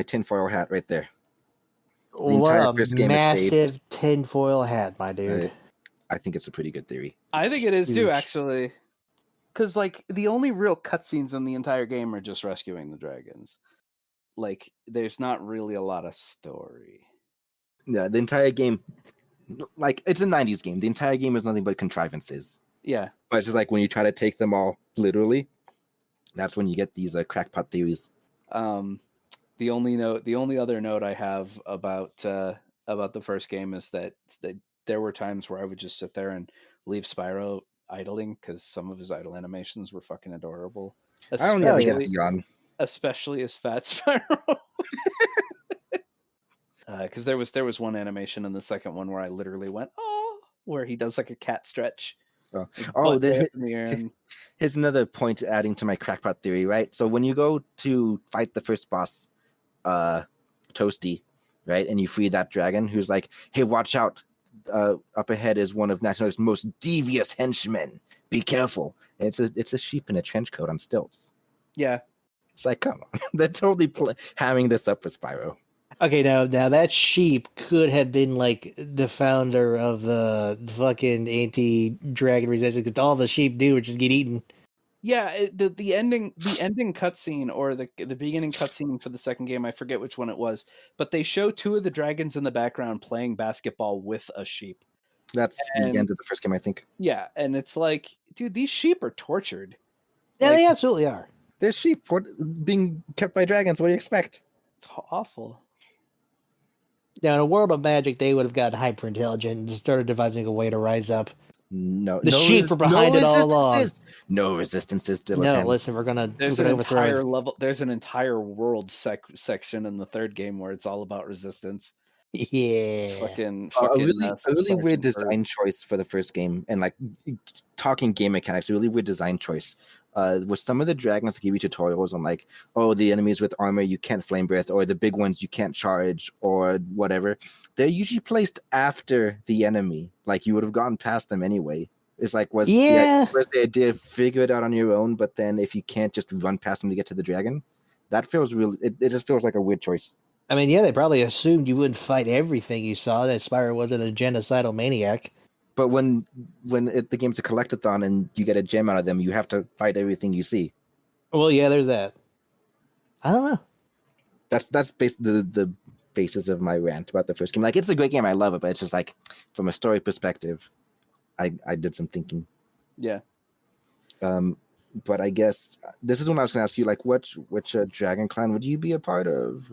tinfoil hat right there. What a massive tinfoil hat, my dude. I think it's a pretty good theory. I think it is too, actually. Because, like, the only real cutscenes in the entire game are just rescuing the dragons. Like, there's not really a lot of story. Yeah, the entire game, like, it's a 90s game. The entire game is nothing but contrivances. Yeah. But it's just like when you try to take them all literally, that's when you get these crackpot theories. The only other note I have about the first game is that there were times where I would just sit there and leave Spyro idling because some of his idle animations were fucking adorable. I don't ever get yawn. Especially as Fat Spyro. Because there was one animation in the second one where I literally went, oh, where he does like a cat stretch. Here's another point adding to my crackpot theory, right? So when you go to fight the first boss, Toasty, right, and you free that dragon who's like, hey, watch out, up ahead is one of National's most devious henchmen, be careful. And it's a sheep in a trench coat on stilts. Yeah, it's like, come on. They're totally hamming this up for Spyro. Okay, now that sheep could have been like the founder of the fucking anti-dragon resistance, because all the sheep do is just get eaten. Yeah, the ending cutscene or the beginning cutscene for the second game, I forget which one it was, but they show two of the dragons in the background playing basketball with a sheep. That's the And end of the first game, I think. yeah, and it's like, dude, these sheep are tortured. Yeah, Like, they absolutely are. They're sheep being kept by dragons. What do you expect? it's awful. Now, in a world of magic, they would have gotten hyper intelligent and started devising a way to rise up. No, The sheep were behind no it all along. resistances. No resistances, No, Dilitan. listen, we're gonna There's an overthrow entire it. level. There's an entire world section in the third game where it's all about resistance. Yeah. Fucking a really Sergeant weird Bird. design choice for the first game, and like talking game mechanics, a really weird design choice. Was some of the dragons give you tutorials on like, oh, the enemies with armor you can't flame breath, or the big ones you can't charge, or whatever. They're usually placed after the enemy, like you would have gotten past them anyway. It's like was the idea figure it out on your own, but then if you can't just run past them to get to the dragon, that feels really. It just feels like a weird choice. I mean, yeah, they probably assumed you wouldn't fight everything you saw, that Spyro wasn't a genocidal maniac. But when the game's a collectathon and you get a gem out of them, you have to fight everything you see. Well, yeah, there's that. I don't know. That's the basis of my rant about the first game. Like, it's a great game, I love it, but it's just like from a story perspective, I did some thinking. Yeah. But I guess this is when I was going to ask you, like, which dragon clan would you be a part of?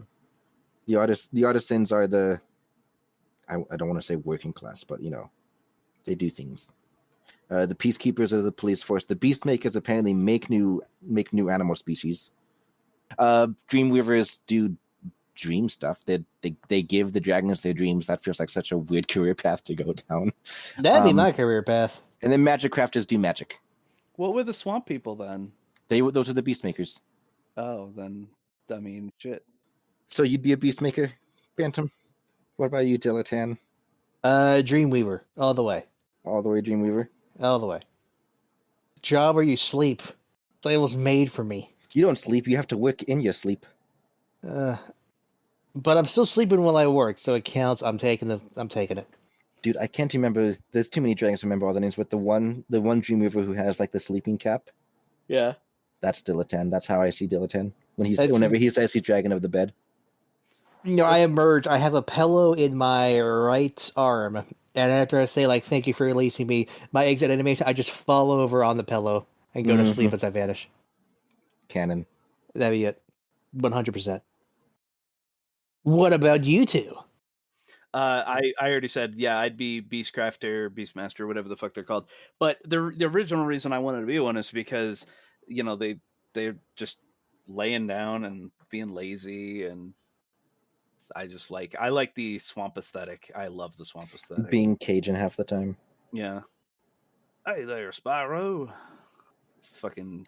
The artisans are the I don't want to say working class, but you know, they do things. The peacekeepers are the police force. The beastmakers apparently make new animal species. Dreamweavers do dream stuff. They give the dragons their dreams. That feels like such a weird career path to go down. That'd be my career path. And then magic crafters do magic. What were the swamp people then? Those are the beastmakers. Oh, then I mean, shit. So you'd be a beastmaker, Bantam. What about you, Dilitan? Dreamweaver, all the way. All the way, Dreamweaver. All the way. Job where you sleep. It's like it was made for me. You don't sleep. You have to work in your sleep. But I'm still sleeping while I work, so it counts. I'm taking it. Dude, I can't remember. There's too many dragons to remember all the names. But the one Dreamweaver who has like the sleeping cap. Yeah. That's Dilitan. That's how I see Dilitan. Whenever he says he's dragon of the bed. You know, I emerge. I have a pillow in my right arm, and after I say like "thank you for releasing me," my exit animation, I just fall over on the pillow and go to sleep as I vanish. Canon. That'd be it, 100%. What about you two? I already said, yeah, I'd be Beastcrafter, Beastmaster, whatever the fuck they're called. But the original reason I wanted to be one is because, you know, they're just laying down and being lazy, and I like the swamp aesthetic. I love the swamp aesthetic. Being Cajun half the time. Yeah. Hey there, Spyro. Fucking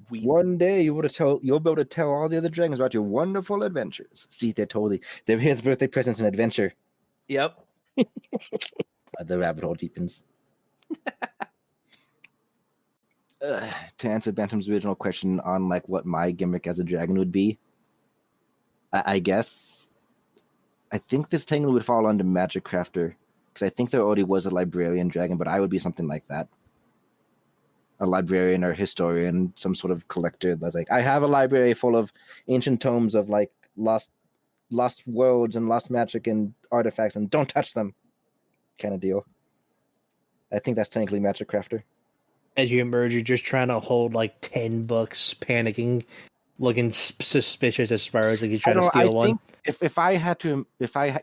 weed. One day you'll be able to tell all the other dragons about your wonderful adventures. See, they're his birthday presents, an adventure. Yep. The rabbit hole deepens. To answer Bantam's original question on like what my gimmick as a dragon would be, I guess I think this technically would fall under Magic Crafter, because I think there already was a librarian dragon, but I would be something like that. A librarian or historian, some sort of collector that like, I have a library full of ancient tomes of like lost worlds and lost magic and artifacts, and don't touch them kind of deal. I think that's technically Magic Crafter. As you emerge, you're just trying to hold like 10 books, panicking, looking suspicious as Spyro's like you're trying to steal one. If I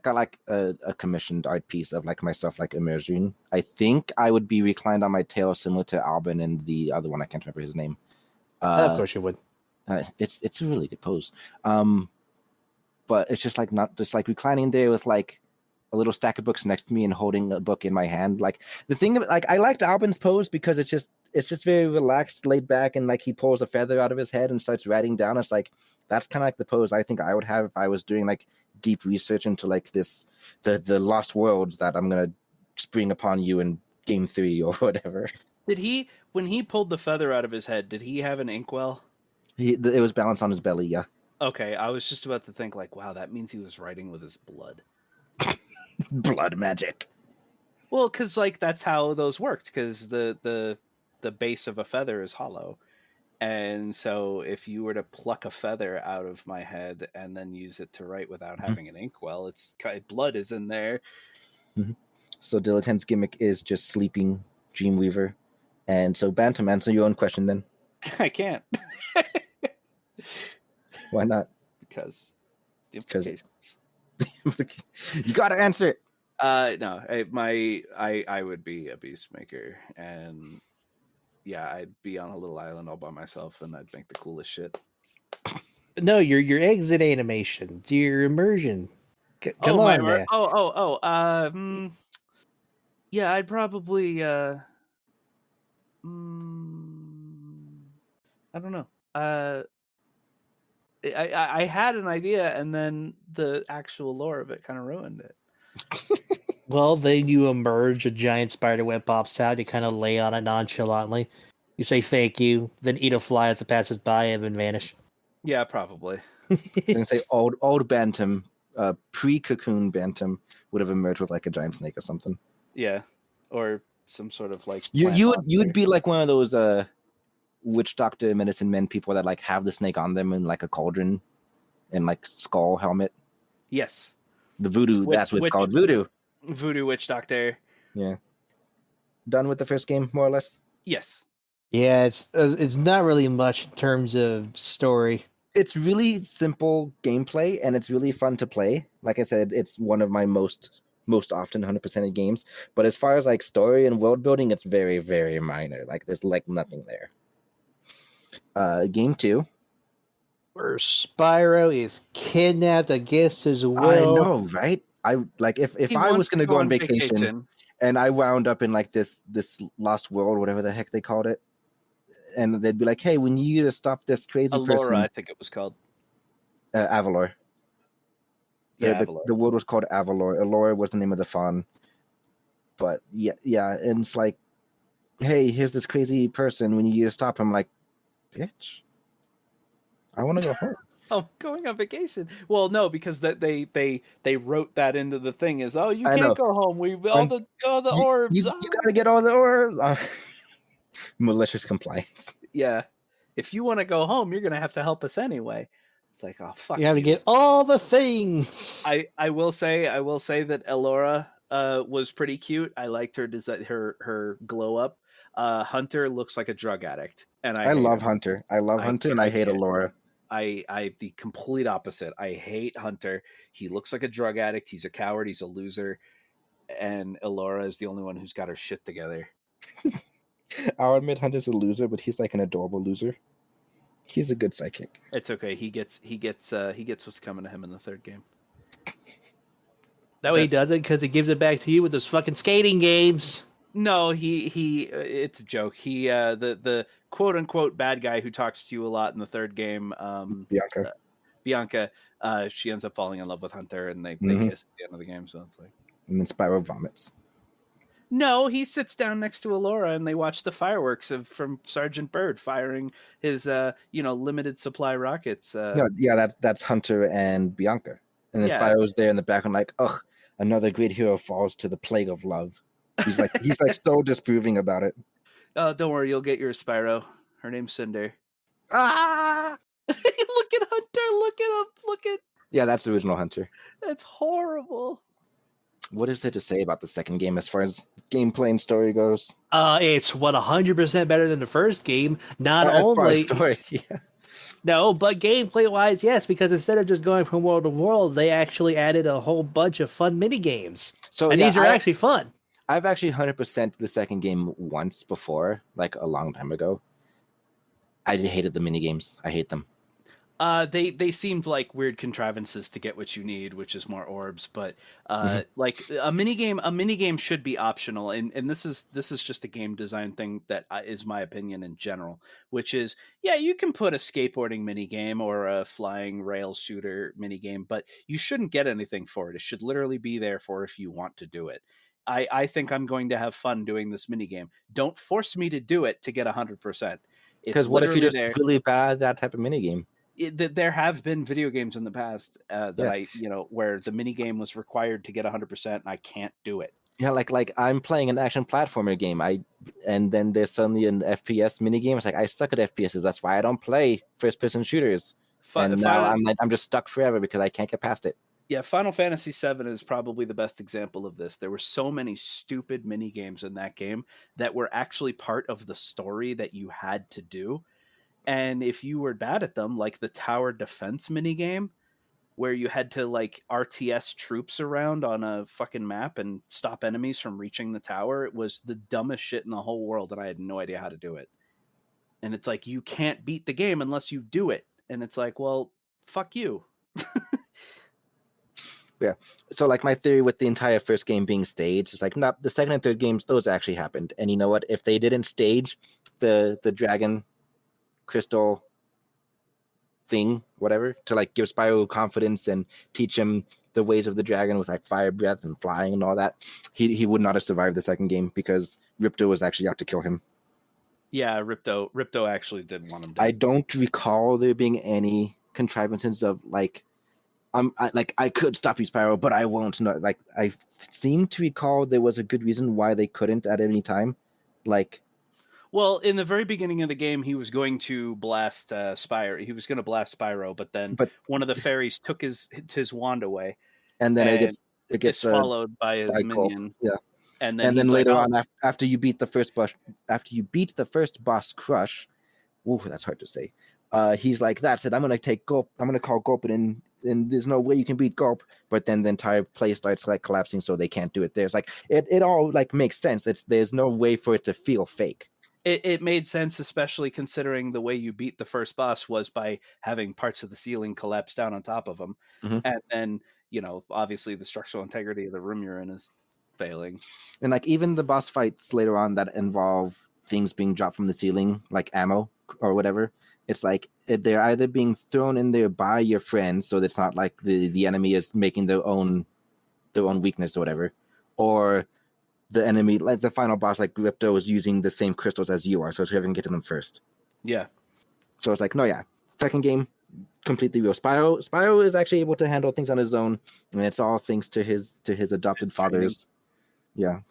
got like a commissioned art piece of like myself like immersion, I think I would be reclined on my tail similar to Albin and the other one, I can't remember his name. Of course you would. It's a really good pose. But it's just like not just like reclining there with like a little stack of books next to me and holding a book in my hand. Like the thing, like I liked Albin's pose because it's just very relaxed, laid back, and like he pulls a feather out of his head and starts writing down. It's like that's kind of like the pose I think I would have if I was doing like deep research into like the lost worlds that I'm gonna spring upon you in game 3 or whatever. When he pulled the feather out of his head, did he have an inkwell? It was balanced on his belly, yeah. Okay, I was just about to think like, wow, that means he was writing with his blood. Blood magic. Well, because like that's how those worked. Because the base of a feather is hollow, And so if you were to pluck a feather out of my head and then use it to write without having an inkwell, blood is in there. So Dilitan's gimmick is just sleeping Dreamweaver. And so Bantam, answer your own question then. I can't. Why not? Because the implications. You gotta answer it. No, I would be a Beastmaker, and yeah, I'd be on a little island all by myself, and I'd make the coolest shit. No, your exit animation, your immersion. Come on, there. Yeah, I'd probably. I don't know. I had an idea, and then the actual lore of it kind of ruined it. Well, then you emerge, a giant spider web pops out, you kind of lay on it nonchalantly. You say thank you, then eat a fly as it passes by and then vanish. Yeah, probably. I was gonna say old Bantam, pre-cocoon Bantam would have emerged with like a giant snake or something. Yeah, or some sort of like you'd be like one of those witch doctor medicine men people that like have the snake on them in like a cauldron and like skull helmet. Yes, the voodoo. That's what's called voodoo. Voodoo witch doctor. Yeah. Done with the first game, more or less. Yes. Yeah, it's not really much in terms of story. It's really simple gameplay, and it's really fun to play. Like I said, it's one of my most often 100% games. But as far as like story and world building, it's very, very minor. Like there's like nothing there. Game 2. Where Spyro is kidnapped against his will. I know, right? I like if I was going to go on vacation and I wound up in like this lost world, whatever the heck they called it, and they'd be like, "Hey, we need you to stop this crazy person." I think it was called Avalor. Yeah, the world was called Avalor. Allura was the name of the fawn. But yeah, and it's like, "Hey, here's this crazy person. We need you to stop him." Like, bitch, I want to go home. Oh, going on vacation. Well, no, because they wrote that into the thing as, oh, you can't go home. We all the orbs. You gotta get all the orbs. Malicious compliance. Yeah, if you want to go home, you're gonna have to help us anyway. It's like, oh fuck. You have to get all the things. I will say that Allura was pretty cute. I liked her design, her glow up. Hunter looks like a drug addict, and I love Hunter. I love Hunter, and I hate Allura. I the complete opposite. I hate Hunter. He looks like a drug addict. He's a coward. He's a loser. And Allura is the only one who's got her shit together. I'll admit Hunter's a loser, but he's like an adorable loser. He's a good psychic. It's okay. He gets what's coming to him in the third game. That way he does it because he gives it back to you with those fucking skating games. No, he it's a joke. He the quote unquote bad guy who talks to you a lot in the third game, Bianca, she ends up falling in love with Hunter, and they kiss at the end of the game. So it's like, and then Spyro vomits. No, he sits down next to Allura, and they watch the fireworks from Sergeant Byrd firing his limited supply rockets. That's Hunter and Bianca, and then Spyro's there in the background, like, ugh, another great hero falls to the plague of love. He's like so disproving about it. Don't worry, you'll get your Spyro. Her name's Cinder. Ah! Look at Hunter. Look at him. Look at. Yeah, that's the original Hunter. That's horrible. What is there to say about the second game as far as gameplay and story goes? It's 100% better than the first game. Not only as far as story, yeah. No, but gameplay wise, yes, because instead of just going from world to world, they actually added a whole bunch of fun mini games. So these are actually fun. I've actually 100% the second game once before, like a long time ago. I hated the mini games. I hate them. They seemed like weird contrivances to get what you need, which is more orbs. But like a mini game should be optional, and this is just a game design thing that is my opinion in general. Which is, yeah, you can put a skateboarding mini game or a flying rail shooter mini game, but you shouldn't get anything for it. It should literally be there for if you want to do it. I think I'm going to have fun doing this mini game. Don't force me to do it to get 100%. Because what if you're just really bad at that type of mini game? There have been video games in the past where the mini game was required to get 100% and I can't do it. Yeah, like I'm playing an action platformer game. And then there's suddenly an FPS mini game. It's like I suck at FPSs. That's why I don't play first person shooters. And now I'm just stuck forever because I can't get past it. Yeah, Final Fantasy VII is probably the best example of this. There were so many stupid mini games in that game that were actually part of the story that you had to do. And if you were bad at them, like the tower defense mini game, where you had to like RTS troops around on a fucking map and stop enemies from reaching the tower, it was the dumbest shit in the whole world, and I had no idea how to do it. And it's like, you can't beat the game unless you do it. And it's like, well, fuck you. Yeah. So like my theory with the entire first game being staged is like, the second and third games, those actually happened. And you know what? If they didn't stage the dragon crystal thing, whatever, to like give Spyro confidence and teach him the ways of the dragon with like fire breath and flying and all that, he would not have survived the second game because Ripto was actually out to kill him. Yeah, Ripto actually did want him dead. I don't recall there being any contrivances of like, I could stop you, Spyro, but I won't. No, like I seem to recall there was a good reason why they couldn't at any time. Like, well, in the very beginning of the game, he was going to blast Spyro. He was going to blast Spyro, but then one of the fairies took his wand away, and then it gets swallowed by his minion. Yeah, and then later on, after you beat the first boss, Crush. Ooh, that's hard to say. He's like, that's it. I'm gonna take Gulp. I'm gonna call Gulp, and there's no way you can beat Gulp. But then the entire place starts like collapsing, so they can't do it. There's like it all like makes sense. There's no way for it to feel fake. It made sense, especially considering the way you beat the first boss was by having parts of the ceiling collapse down on top of him, and then obviously the structural integrity of the room you're in is failing. And like even the boss fights later on that involve things being dropped from the ceiling, like ammo or whatever. It's like they're either being thrown in there by your friends, so it's not like the enemy is making their own weakness or whatever, or the enemy, like the final boss, like Ripto, is using the same crystals as you are, so it's whoever can get to them first. Yeah. So it's like, no, yeah. Second game, completely real. Spyro is actually able to handle things on his own, and it's all thanks to his adopted father's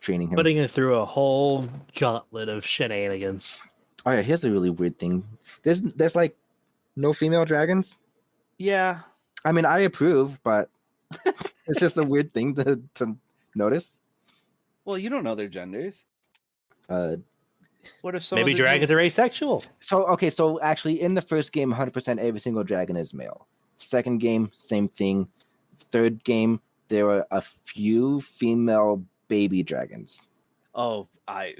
training him. Putting him through a whole gauntlet of shenanigans. Oh yeah, here's a really weird thing. There's like no female dragons. Yeah. I mean, I approve, but it's just a weird thing to notice. Well, you don't know their genders. What if maybe dragons are asexual? So actually, in the first game, 100% every single dragon is male. Second game, same thing. Third game, there were a few female baby dragons. Oh, I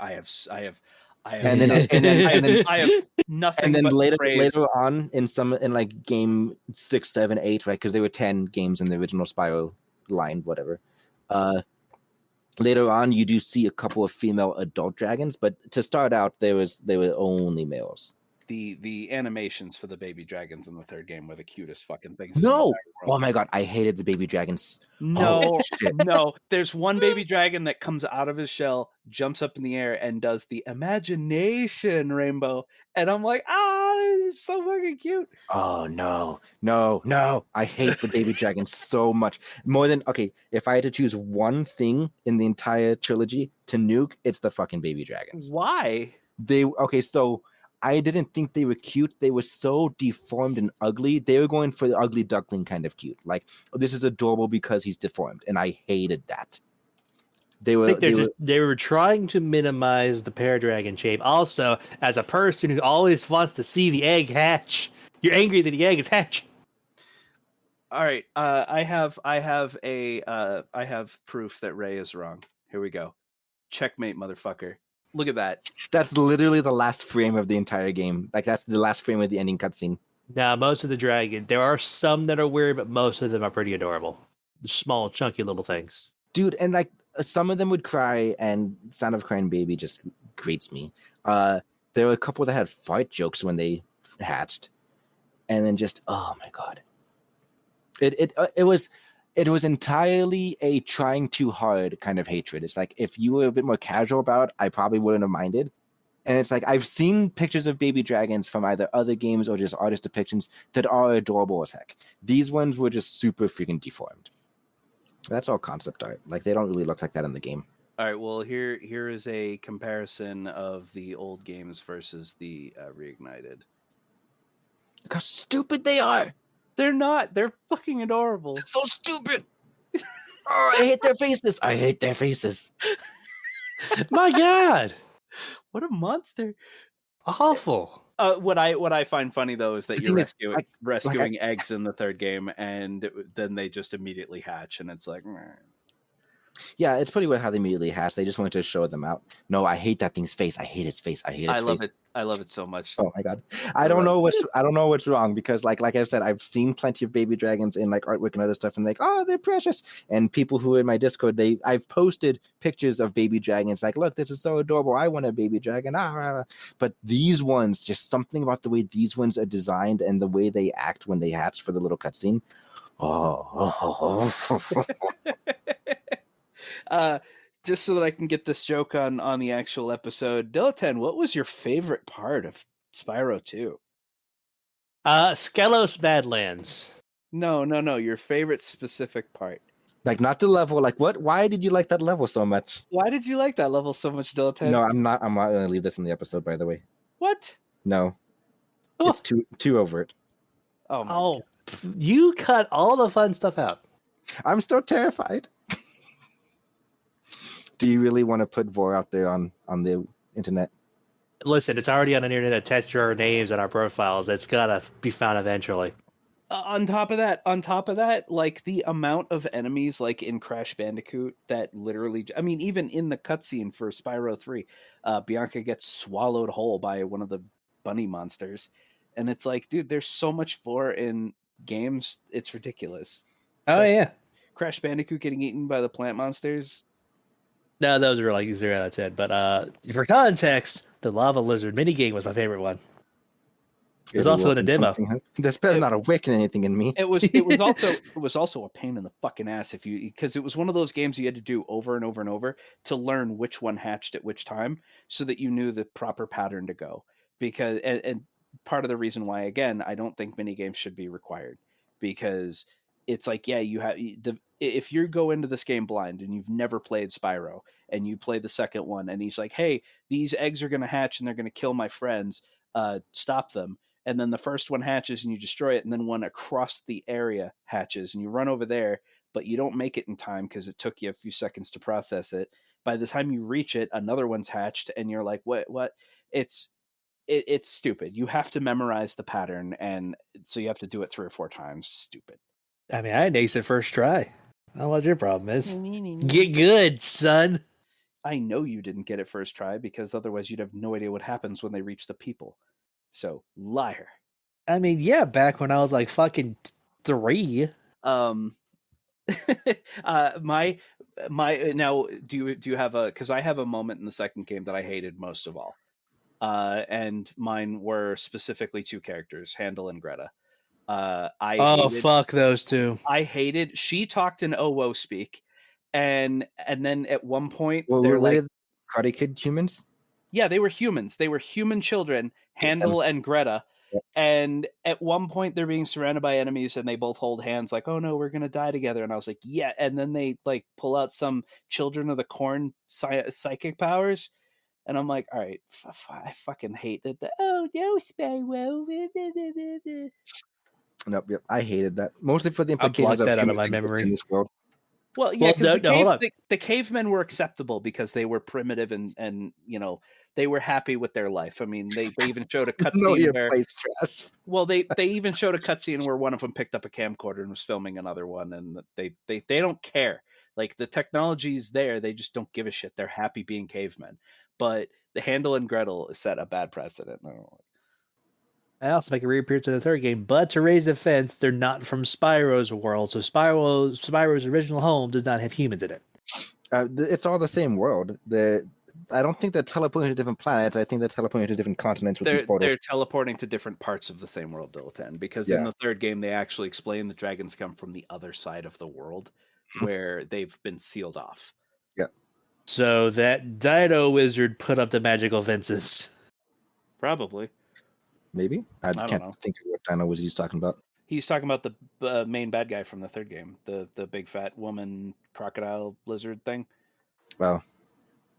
have and then I have nothing. And then but later on in like game 6, 7, 8, right? Because there were 10 games in the original Spyro line, whatever. Later on, you do see a couple of female adult dragons, but to start out, they were only males. The animations for the baby dragons in the third game were the cutest fucking things. No, oh my god, I hated the baby dragons. No, no. There's one baby dragon that comes out of his shell, jumps up in the air, and does the imagination rainbow, and I'm like, it's so fucking cute. Oh no! I hate the baby dragons so much. More than if I had to choose one thing in the entire trilogy to nuke, it's the fucking baby dragons. Why? So I didn't think they were cute. They were so deformed and ugly. They were going for the ugly duckling kind of cute. Like, this is adorable because he's deformed, and I hated that. They were trying to minimize the paradragon shape. Also, as a person who always wants to see the egg hatch, you're angry that the egg is hatching. All right, I have proof that Ray is wrong. Here we go. Checkmate, motherfucker. Look at that. That's literally the last frame of the entire game. Like, that's the last frame of the ending cutscene. Now, most of the dragon, there are some that are weird, but most of them are pretty adorable. Small, chunky little things. Dude, and like, some of them would cry, and Sound of Crying Baby just grates me. There were a couple that had fart jokes when they hatched. And then just, oh my god. It was entirely a trying too hard kind of hatred. It's like, if you were a bit more casual about it, I probably wouldn't have minded. And it's like, I've seen pictures of baby dragons from either other games or just artist depictions that are adorable as heck. These ones were just super freaking deformed. That's all concept art. Like they don't really look like that in the game. All right, well, here is a comparison of the old games versus the Reignited. Look how stupid they are. They're not. They're fucking adorable. It's so stupid. Oh, I hate their faces. I hate their faces. My God, What a monster. awful. What I find funny though is that The you're thing is, rescuing eggs in the third game, and then they just immediately hatch, and it's like, meh. Yeah, it's pretty weird how they immediately hatch. They just wanted to show them out. No, I hate that thing's face. I hate its face. I hate its face. love it. I love it so much. Oh my god. I don't know what's wrong because like I've said, I've seen plenty of baby dragons in like artwork and other stuff and like, oh, they're precious. And people who are in my Discord, I've posted pictures of baby dragons like, look, this is so adorable. I want a baby dragon. But these ones, just something about the way these ones are designed and the way they act when they hatch for the little cutscene. Just so that I can get this joke on the actual episode, Dilitan, what was your favorite part of Spyro 2? Skelos Badlands. No. Your favorite specific part. Like not the level. Like what? Why did you like that level so much? Why did you like that level so much, Dilitan? No, I'm not gonna leave this in the episode, by the way. What? No. Oh. It's too overt. Oh, my God. You cut all the fun stuff out. I'm still terrified. Do you really want to put Vor out there on the internet? Listen, it's already on the internet attached to our names and our profiles. It's gotta be found eventually. On top of that, like the amount of enemies like in Crash Bandicoot that literally, I mean, even in the cutscene for Spyro 3, Bianca gets swallowed whole by one of the bunny monsters. And it's like, dude, there's so much Vor in games, it's ridiculous. Oh, yeah. Crash Bandicoot getting eaten by the plant monsters. No, those were like 0 out of 10. But for context, the Lava Lizard minigame was my favorite one. It was also in the demo. This better not awaken anything in me. It was also a pain in the fucking ass because it was one of those games you had to do over and over and over to learn which one hatched at which time, so that you knew the proper pattern to go. Because and part of the reason why, again, I don't think minigames should be required, because it's like, yeah, you have if you go into this game blind and you've never played Spyro and you play the second one and he's like, hey, these eggs are going to hatch and they're going to kill my friends, stop them. And then the first one hatches and you destroy it, and then one across the area hatches and you run over there, but you don't make it in time because it took you a few seconds to process it. By the time you reach it, another one's hatched and you're like, what? It's stupid. You have to memorize the pattern, and so you have to do it 3 or 4 times. Stupid. I mean, I had ace it first try. I don't know what your problem is. Get good, son. I know you didn't get it first try, because otherwise you'd have no idea what happens when they reach the people. So, liar. I mean, yeah, back when I was like fucking 3. My now, do you have because I have a moment in the second game that I hated most of all. And mine were specifically 2 characters, Handel and Greta. Fuck those 2. I hated, she talked in OWO speak, and then at one point Well, they're were like, they Karate Kid humans? yeah, they were humans. They were human children, Handel and Greta. Yep. And at one point they're being surrounded by enemies and they both hold hands like, oh no, we're going to die together. And I was like, yeah. And then they like pull out some Children of the Corn psychic powers. And I'm like, all right, I fucking hate that. Oh no, Spyro. Nope, yep. I hated that. Mostly for the blocked implications of that out of humans my existing memory. in this world. Well, yeah, because hold on. the cavemen were acceptable because they were primitive and you know, they were happy with their life. I mean, they even showed a cutscene where, trash. well, they even showed a cutscene where one of them picked up a camcorder and was filming another one, and they don't care. Like, the technology's there, they just don't give a shit. They're happy being cavemen. But the Handel and Gretel set a bad precedent. I also make a reappearance in the third game, but to raise the fence, they're not from Spyro's world, so Spyro's original home does not have humans in it. It's all the same world. I don't think they're teleporting to different planets. I think they're teleporting to different continents with these portals. They're teleporting to different parts of the same world, Dilitan, because in the third game they actually explain the dragons come from the other side of the world where they've been sealed off. Yeah. So that Dino wizard put up the magical fences. Probably. Maybe? I can't know. think of what Dino was he's talking about. He's talking about the main bad guy from the third game, the big fat woman crocodile lizard thing. Well,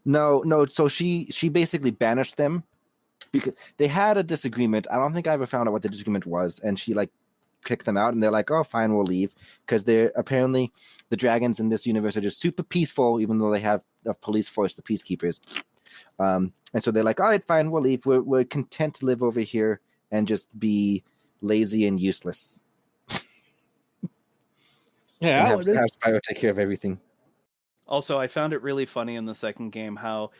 no. So she basically banished them because they had a disagreement. I don't think I ever found out what the disagreement was, and she like kicked them out, and they're like, "Oh, fine, we'll leave," because they're apparently the dragons in this universe are just super peaceful, even though they have a police force, the peacekeepers. And so they're like, "All right, fine, we'll leave. We're content to live over here and just be lazy and useless." Yeah, and have Spyro take care of everything. Also, I found it really funny in the second game how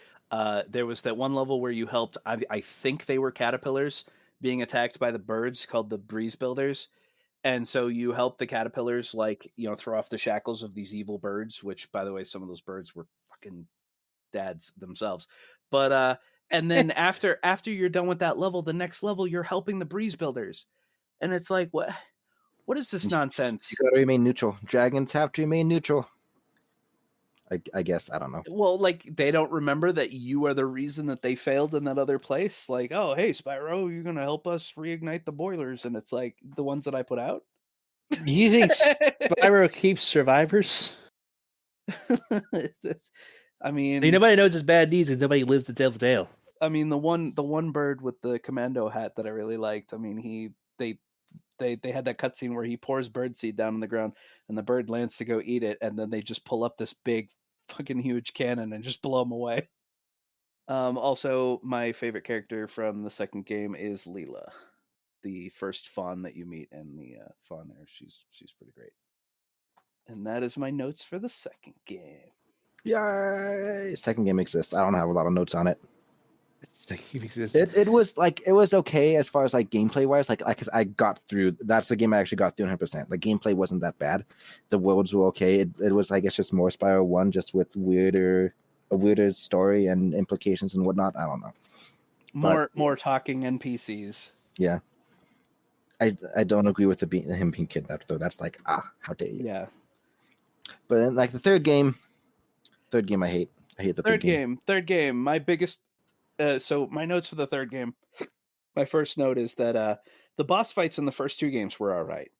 there was that one level where you helped. I think they were caterpillars being attacked by the birds called the breeze builders. And so you help the caterpillars, like, throw off the shackles of these evil birds, which, by the way, some of those birds were fucking dads themselves. But and then after you're done with that level, the next level, you're helping the breeze builders. And it's like, what is this nonsense? You gotta remain neutral. Dragons have to remain neutral. I guess, I don't know. Well, like, they don't remember that you are the reason that they failed in that other place. Like, oh, hey, Spyro, you're going to help us reignite the boilers. And it's like, the ones that I put out? You think Spyro keeps survivors? I mean, nobody knows his bad deeds because nobody lives to tell the tale. I mean, the one bird with the commando hat that I really liked. I mean, they had that cutscene where he pours birdseed down on the ground, and the bird lands to go eat it, and then they just pull up this big, fucking huge cannon and just blow him away. Also, my favorite character from the second game is Leela, the first fawn that you meet in the fawn there. She's pretty great. And that is my notes for the second game. Yay! Second game exists. I don't have a lot of notes on it. It It was okay as far as like gameplay wise. Like, cause I got through. That's the game I actually got through 100%. The gameplay wasn't that bad. The worlds were okay. It was, I guess, just more Spyro 1, just with a weirder story and implications and whatnot. I don't know. More talking NPCs. Yeah. I don't agree with him being kidnapped though. That's like, how dare you? Yeah. But then, like, the third game I hate. I hate the third game. Third game. My biggest. So my notes for the third game. My first note is that the boss fights in the first two games were all right.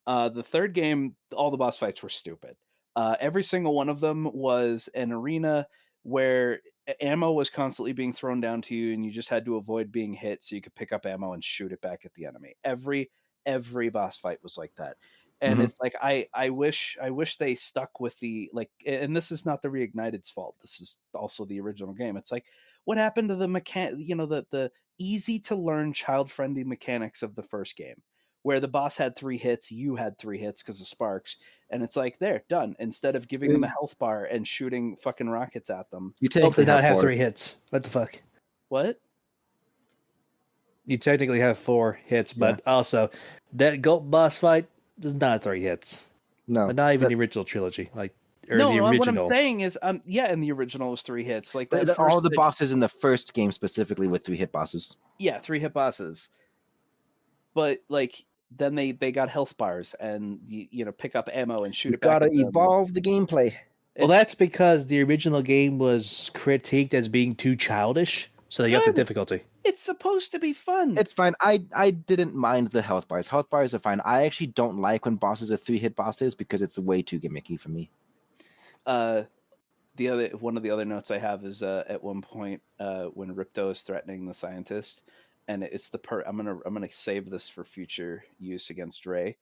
The third game, all the boss fights were stupid. Every single one of them was an arena where ammo was constantly being thrown down to you, and you just had to avoid being hit so you could pick up ammo and shoot it back at the enemy. Every boss fight was like that. And it's like, I wish they stuck with the, like, and this is not the Reignited's fault. This is also the original game. It's like, what happened to the the easy to learn, child friendly mechanics of the first game, where the boss had 3 hits, you had 3 hits because of sparks, and it's like, there, done. Instead of giving them a health bar and shooting fucking rockets at them, You Hope did technically not have 4. 3 hits. What the fuck? what? You technically have 4 hits, but also that Gulp boss fight is not 3 hits. No, Not even the original trilogy. Like, or No, the original. what I'm saying is, yeah, and the original was 3 hits. Like that all the first- bosses in the first game specifically with 3 hit bosses. yeah, 3 hit bosses. But like, then they got health bars and pick up ammo and shoot You it back. gotta at them. evolve the gameplay. Well, that's because the original game was critiqued as being too childish, so they got the Good. difficulty. It's supposed to be fun. It's fine. I didn't mind the health bars. Health bars are fine. I actually don't like when bosses are 3 hit bosses because it's way too gimmicky for me. One of the other notes I have is at one point when Ripto is threatening the scientist, and it's I'm gonna save this for future use against Ray,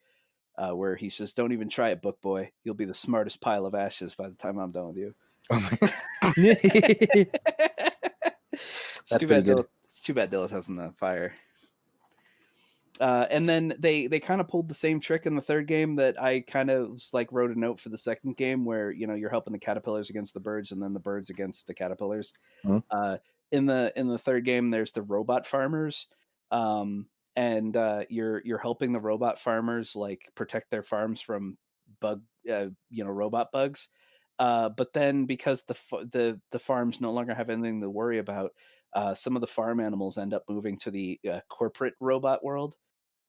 where he says, "Don't even try it, Book Boy. You'll be the smartest pile of ashes by the time I'm done with you." Oh my It's too bad. It's too bad Dilitan's in the fire. And then they kind of pulled the same trick in the third game that I kind of wrote a note for the second game, where you're helping the caterpillars against the birds, and then the birds against the caterpillars. In the third game, there's the robot farmers, and you're helping the robot farmers protect their farms from robot bugs. But then because the farms no longer have anything to worry about, some of the farm animals end up moving to the corporate robot world.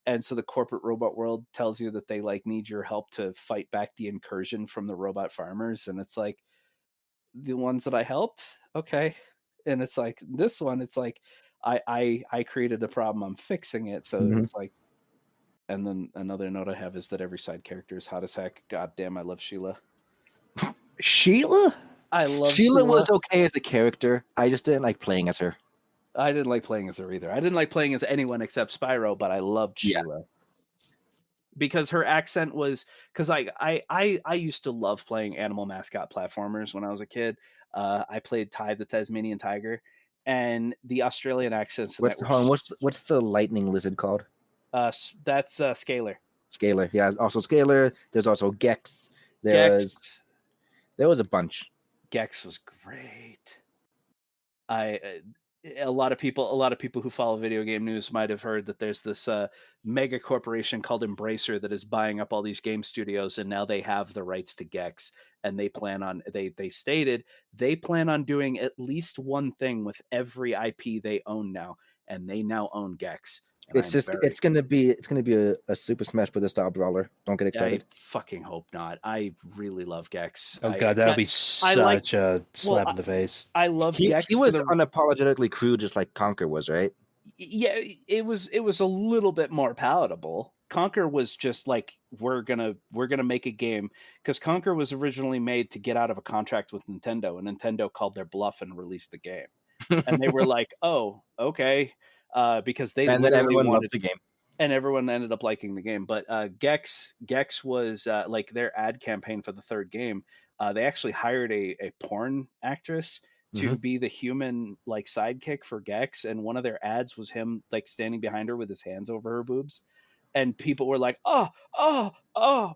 And so the corporate robot world tells you that they need your help to fight back the incursion from the robot farmers. And it's like, the ones that I helped, okay. And it's like, this one, it's like, I created a problem, I'm fixing it. So it's like, And then another note I have is that every side character is hot as heck. God damn, I love Sheila. Sheila? I love Sheila was okay as a character. I just didn't like playing as her. I didn't like playing as her either. I didn't like playing as anyone except Spyro, but I loved Sheila. Because her accent was because I used to love playing animal mascot platformers when I was a kid. I played Ty the Tasmanian Tiger, and the Australian accents. What's the lightning lizard called? That's Scalar. Scalar. Yeah, also Scalar. There's also Gex. There was a bunch. Gex was great. A lot of people who follow video game news might have heard that there's this mega corporation called Embracer that is buying up all these game studios, and now they have the rights to Gex, and they stated they plan on doing at least one thing with every IP they own now, and they now own Gex. It's gonna be a Super Smash Bros. Style brawler. Don't get excited. I fucking hope not. I really love Gex. Oh god, that would be such a slap in the face. I love Gex. He was unapologetically crude, just like Conker was, right? Yeah, it was a little bit more palatable. Conker was just like, we're gonna make a game, because Conker was originally made to get out of a contract with Nintendo, and Nintendo called their bluff and released the game. And they were like, oh, okay. Because they and then everyone loved the game, and everyone ended up liking the game. But Gex was like their ad campaign for the third game. They actually hired a porn actress to be the human like sidekick for Gex, and one of their ads was him like standing behind her with his hands over her boobs, and people were like, oh,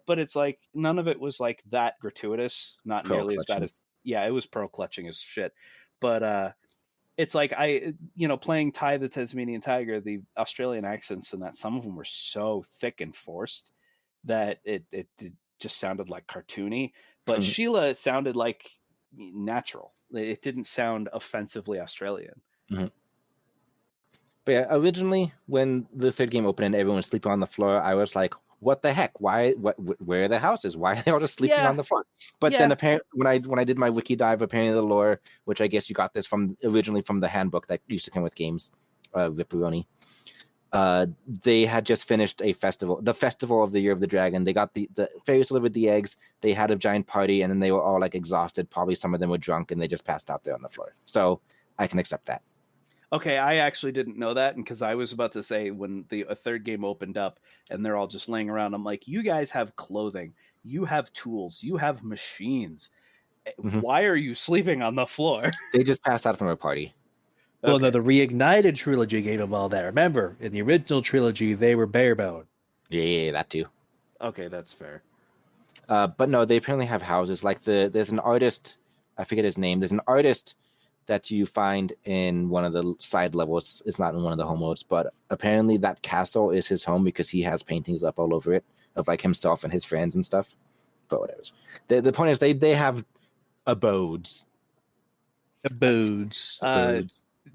but it's like none of it was like that gratuitous, not nearly as bad as it was pro clutching as shit, but it's like playing Ty the Tasmanian Tiger, the Australian accents and that some of them were so thick and forced that it just sounded like cartoony. But Sheila sounded like natural. It didn't sound offensively Australian. Mm-hmm. But yeah, originally when the third game opened and everyone was sleeping on the floor, I was like, what the heck? Where are the houses? Why are they all just sleeping on the floor? But then apparently when I did my wiki dive, apparently the lore, which I guess you got this originally from the handbook that used to come with games, Ripperoni. They had just finished the festival of the Year of the Dragon. They got the fairies delivered the eggs. They had a giant party, and then they were all like exhausted. Probably some of them were drunk, and they just passed out there on the floor. So I can accept that. Okay, I actually didn't know that, and because I was about to say when a third game opened up and they're all just laying around, I'm like, you guys have clothing, you have tools, you have machines. Why are you sleeping on the floor? They just passed out from a party. Well, no, the Reignited trilogy gave them all that. Remember, in the original trilogy, they were barebone. Yeah, that too. Okay, that's fair. But no, they apparently have houses. Like there's an artist, I forget his name. There's an artist that you find in one of the side levels. It's not in one of the home modes, but apparently that castle is his home because he has paintings up all over it of like himself and his friends and stuff. But whatever. The point is they have abodes. Abodes.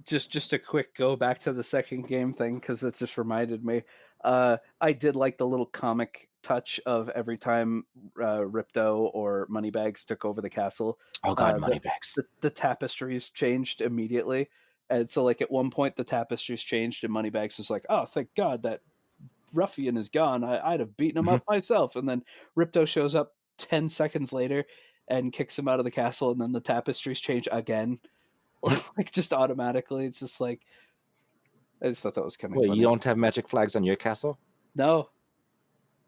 Just a quick go back to the second game thing, because it just reminded me. I did like the little comic touch of every time Ripto or Moneybags took over the castle. Oh god, Moneybags. The tapestries changed immediately. And so like at one point the tapestries changed and Moneybags was like, oh, thank God that ruffian is gone. I'd have beaten him up myself. And then Ripto shows up 10 seconds later and kicks him out of the castle, and then the tapestries change again. Like just automatically. It's just like, I just thought that was kind of funny. You don't have magic flags on your castle? No.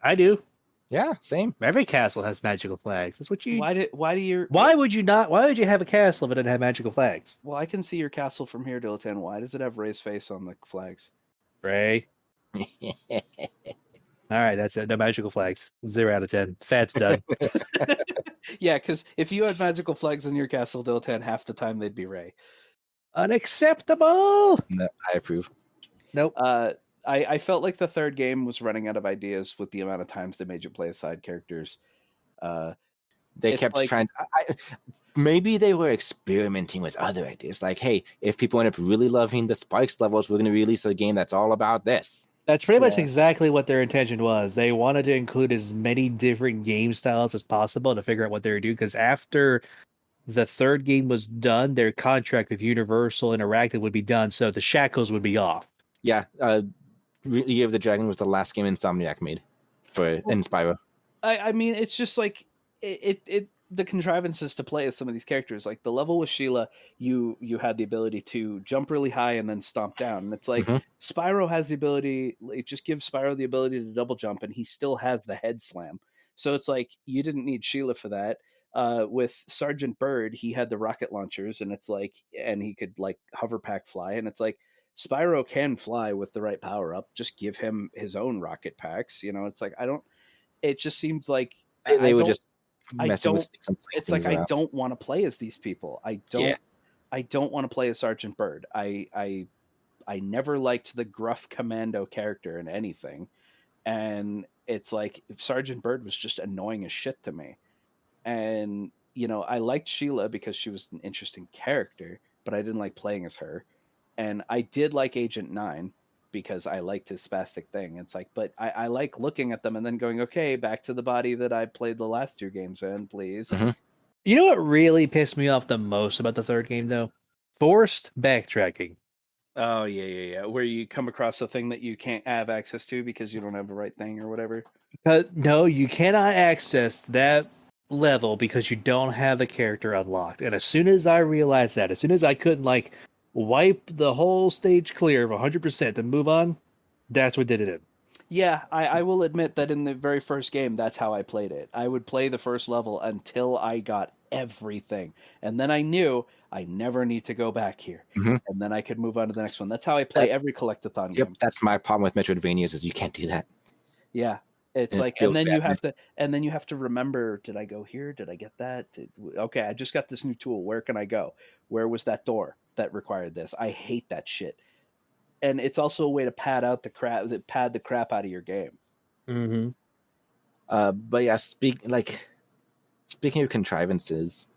I do. Yeah, same. Every castle has magical flags. That's what you. Why would you not? Why would you have a castle if it didn't have magical flags? Well, I can see your castle from here, Dilitan. Why does it have Ray's face on the flags? Ray. All right, that's it. No magical flags. 0 out of 10. Fat's done. Yeah, because if you had magical flags in your castle, Dilitan, half the time they'd be Ray. Unacceptable. No, I approve. Nope. I felt like the third game was running out of ideas with the amount of times they made you play as side characters. They kept trying. Maybe they were experimenting with other ideas. Like, hey, if people end up really loving the Spikes levels, we're going to release a game that's all about this. That's pretty much exactly what their intention was. They wanted to include as many different game styles as possible to figure out what they were doing. Because after the third game was done, their contract with Universal Interactive would be done, so the shackles would be off. Yeah. Year of the Dragon was the last game Insomniac made in Spyro. I mean, it's just like it the contrivances to play as some of these characters. Like the level with Sheila, you had the ability to jump really high and then stomp down. And it's like Spyro has the ability. It just gives Spyro the ability to double jump, and he still has the head slam. So it's like you didn't need Sheila for that. With Sergeant Bird, he had the rocket launchers, and it's like, and he could like hover pack fly, and it's like Spyro can fly with the right power up. Just give him his own rocket packs. You know, it's like I don't. It just seems like They were just I messing don't. with sticks and It's like planes I around. don't want to play as these people. I don't want to play as Sergeant Bird. I never liked the gruff commando character in anything, and it's like if Sergeant Bird was just annoying as shit to me. And you know, I liked Sheila because she was an interesting character, but I didn't like playing as her. And I did like Agent 9 because I liked his spastic thing. It's like, but I like looking at them and then going, okay, back to the body that I played the last 2 games in, please. You know what really pissed me off the most about the third game, though? Forced backtracking. Oh, yeah. Where you come across a thing that you can't have access to because you don't have the right thing or whatever. No, you cannot access that level because you don't have the character unlocked. And as soon as I realized that, as soon as I couldn't like wipe the whole stage clear of 100% and move on, that's what did it in. Yeah, I will admit that in the very first game, that's how I played it. I would play the first level until I got everything. And then I knew I never need to go back here. And then I could move on to the next one. That's how I play every collectathon game. That's my problem with Metroidvanias is you can't do that. Yeah. It's like, and then you have to remember, did I go here? Did I get that? Okay, I just got this new tool. Where can I go? Where was that door that required this? I hate that shit. And it's also a way to pad the crap out of your game. But yeah, speaking of contrivances,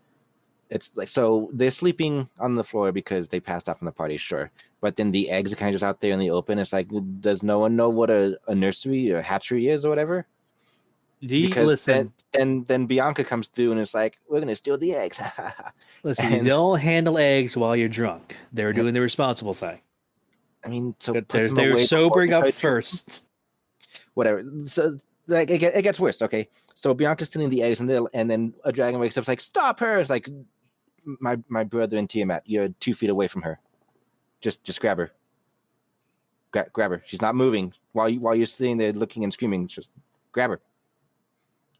it's like, so they're sleeping on the floor because they passed out from the party, sure. But then the eggs are kind of just out there in the open. It's like, does no one know what a nursery or hatchery is or whatever? Listen, then Bianca comes through and it's like, we're gonna steal the eggs. listen, you don't handle eggs while you're drunk. They're doing the responsible thing. I mean, so they're sobering up first. Whatever. So like it gets worse. Okay, so Bianca's stealing the eggs, and then a dragon wakes up. It's like, stop her! It's like, my brother and Tiamat, you're 2 feet away from her. Just grab her. Grab her. She's not moving while you're sitting there looking and screaming. Just grab her.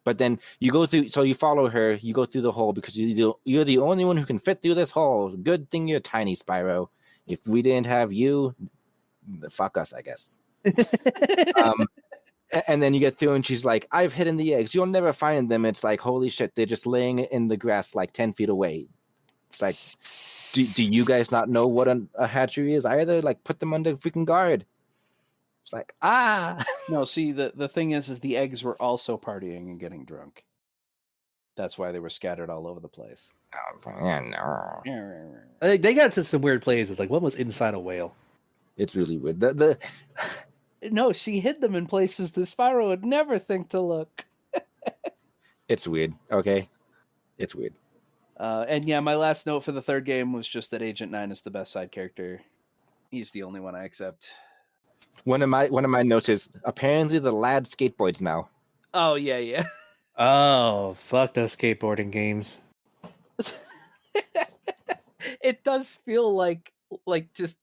But then you go through. So you follow her. You go through the hole because you're the only one who can fit through this hole. Good thing you're tiny, Spyro. If we didn't have you, fuck us, I guess. And then you get through and she's like, I've hidden the eggs. You'll never find them. It's like, holy shit, they're just laying in the grass like 10 feet away. It's like, do you guys not know what a hatchery is either? Like, put them under freaking guard. It's like, No, see, the thing is the eggs were also partying and getting drunk. That's why they were scattered all over the place. No. They got to some weird places. Like one was inside a whale. It's really weird. No, she hid them in places that Spyro would never think to look. It's weird. Okay, it's weird. And yeah, my last note for the third game was just that Agent 9 is the best side character. He's the only one I accept. One of my notes is apparently the lad skateboards now. Oh yeah. Oh, fuck those skateboarding games. It does feel like just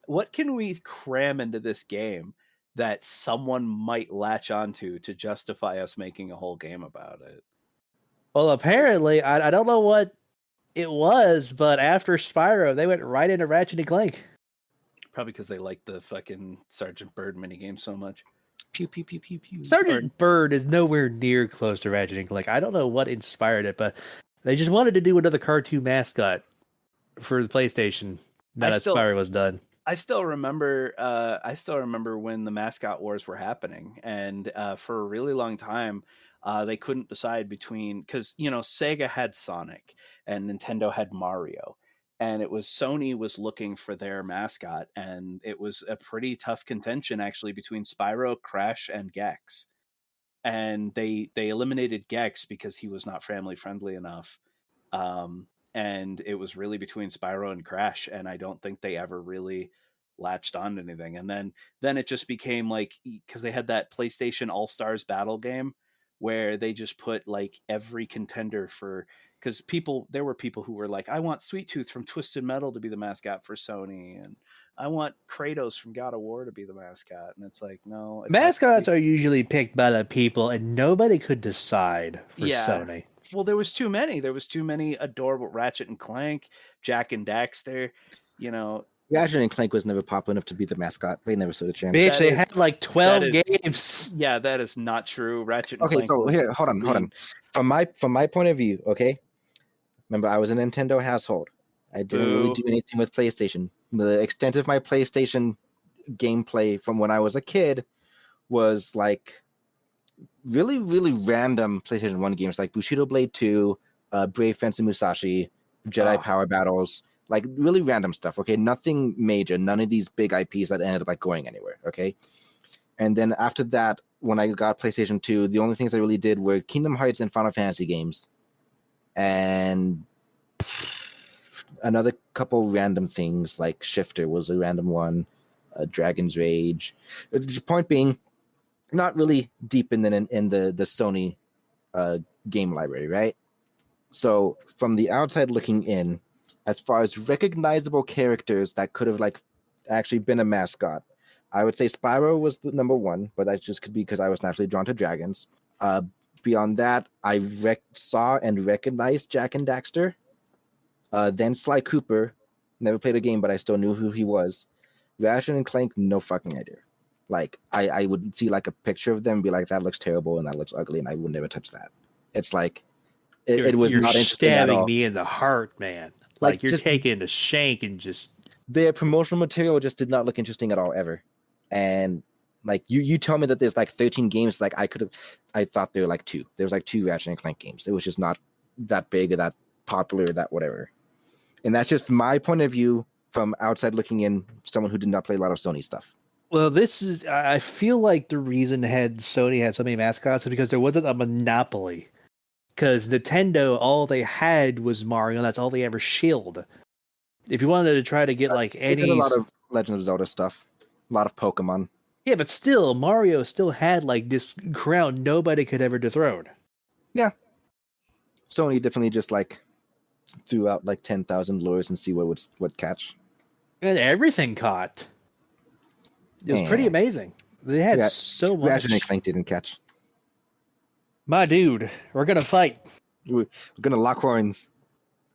what can we cram into this game that someone might latch onto to justify us making a whole game about it? Well, apparently, I don't know what it was, but after Spyro, they went right into Ratchet and Clank. Probably because they like the fucking Sergeant Bird minigame so much. Pew, pew, pew, pew, pew. Sergeant Bird is nowhere near close to Ratchet and Clank. I don't know what inspired it, but they just wanted to do another cartoon mascot for the PlayStation now that Spyro was done. I still remember when the mascot wars were happening, and for a really long time, they couldn't decide between, because Sega had Sonic and Nintendo had Mario, and it was Sony was looking for their mascot, and it was a pretty tough contention actually between Spyro, Crash, and Gex, and they eliminated Gex because he was not family friendly enough. And it was really between Spyro and Crash, and I don't think they ever really latched on to anything. And then it just became like, because they had that PlayStation All-Stars battle game where they just put like every contender for, because there were people who were like, I want Sweet Tooth from Twisted Metal to be the mascot for Sony, and I want Kratos from God of War to be the mascot. And it's like, no. Mascots are usually picked by the people, and nobody could decide for Sony. Well, there was too many. There was too many adorable Ratchet and Clank, Jack and Daxter, you know. Ratchet and Clank was never popular enough to be the mascot. They never stood a chance. Bitch, they had like 12 games. Yeah, that is not true. Ratchet and Clank. Okay, so here, hold on. From my point of view, okay. Remember, I was a Nintendo household. I didn't really do anything with PlayStation. The extent of my PlayStation gameplay from when I was a kid was like really, really random PlayStation 1 games like Bushido Blade 2, Brave Fencer Musashi, Jedi Power Battles, like really random stuff, okay? Nothing major, none of these big IPs that ended up like going anywhere, okay? And then after that, when I got PlayStation 2, the only things I really did were Kingdom Hearts and Final Fantasy games. And another couple random things, like Shifter was a random one, Dragon's Rage. The point being, not really deep in the Sony game library, right? So from the outside looking in, as far as recognizable characters that could have like actually been a mascot, I would say Spyro was the number one, but that just could be because I was naturally drawn to dragons. Beyond that, I saw and recognized Jack and Daxter. Then Sly Cooper. Never played a game, but I still knew who he was. Ratchet and Clank, no fucking idea. Like, I would see like a picture of them and be like, that looks terrible and that looks ugly, and I would never touch that. It's like, it was not interesting at all. Stabbing me in the heart, man. Like you're taking a shank and just... Their promotional material just did not look interesting at all, ever. And like, you tell me that there's like 13 games, like I thought there were like 2. There was like 2 Ratchet and Clank games. It was just not that big or that popular or that whatever. And that's just my point of view from outside looking in, someone who did not play a lot of Sony stuff. Well, I feel like the reason Sony had so many mascots is because there wasn't a monopoly. Because Nintendo, all they had was Mario. That's all they ever shilled. If you wanted to try to get like any... They did a lot of Legend of Zelda stuff. A lot of Pokemon. Yeah, but still, Mario still had like this crown nobody could ever dethrone. Yeah. Sony definitely just like threw out like 10,000 lures and see what would catch. And everything caught. It was pretty amazing. They had so much. Ratchet and Clank didn't catch. My dude, we're gonna fight. We're gonna lock horns.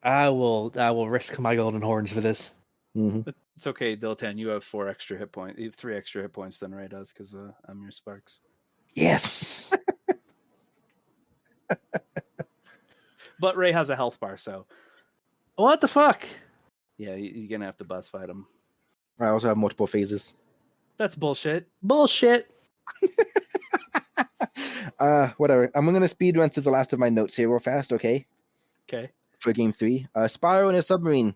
I will risk my golden horns for this. Mm-hmm. It's okay, Dilitan. You have 4 extra hit points. You have 3 extra hit points than Ray does because I'm your Sparks. Yes. But Ray has a health bar, so what the fuck? Yeah, you're gonna have to boss fight him. I also have multiple phases. That's bullshit. Bullshit. Whatever. I'm gonna speed run through the last of my notes here real fast, okay? Okay. For game 3. Spyro in a submarine.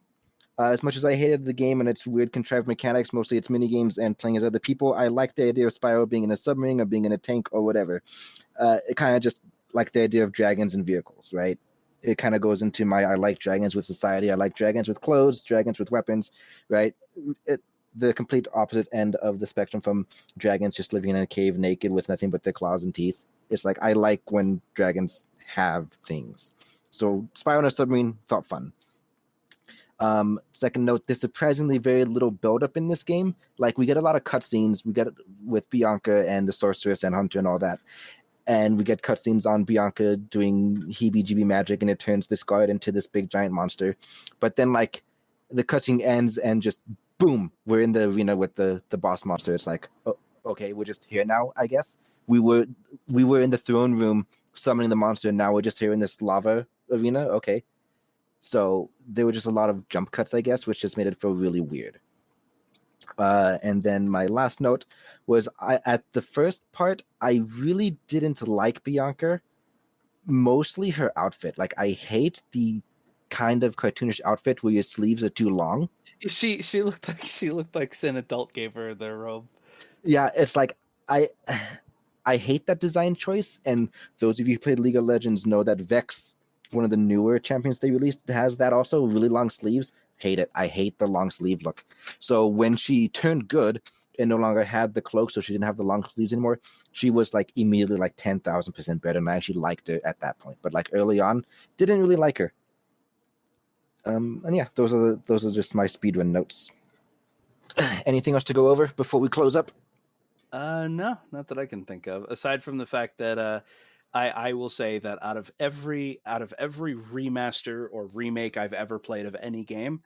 As much as I hated the game and its weird contrived mechanics, mostly its mini games and playing as other people, I liked the idea of Spyro being in a submarine or being in a tank or whatever. It kind of just like the idea of dragons and vehicles, right? It kind of goes into I like dragons with society. I like dragons with clothes, dragons with weapons, right? The complete opposite end of the spectrum from dragons just living in a cave naked with nothing but their claws and teeth. It's like, I like when dragons have things. So Spyro in a submarine felt fun. Second note, there's surprisingly very little buildup in this game. Like, we get a lot of cutscenes. We get it with Bianca and the sorceress and Hunter and all that. And we get cutscenes on Bianca doing heebie-jeebie magic, and it turns this guard into this big giant monster. But then, like, the cutscene ends and just boom, we're in the arena with the boss monster. It's like, oh, okay, we're just here now, I guess. We were in the throne room summoning the monster, and now we're just here in this lava arena. Okay. So there were just a lot of jump cuts, I guess, which just made it feel really weird. And then my last note was at the first part, I really didn't like Bianca, mostly her outfit. Like, I hate the kind of cartoonish outfit where your sleeves are too long. She looked like an adult gave her their robe. Yeah, it's like I hate that design choice. And those of you who played League of Legends know that Vex, one of the newer champions they released, has that also, really long sleeves. Hate it. I hate the long sleeve look. So when she turned good and no longer had the cloak, so she didn't have the long sleeves anymore, she was like immediately like 10,000% better, and I actually liked her at that point. But like early on, didn't really like her. And yeah, those are just my speedrun notes. Anything else to go over before we close up? No, not that I can think of. Aside from the fact that I will say that out of every remaster or remake I've ever played of any game,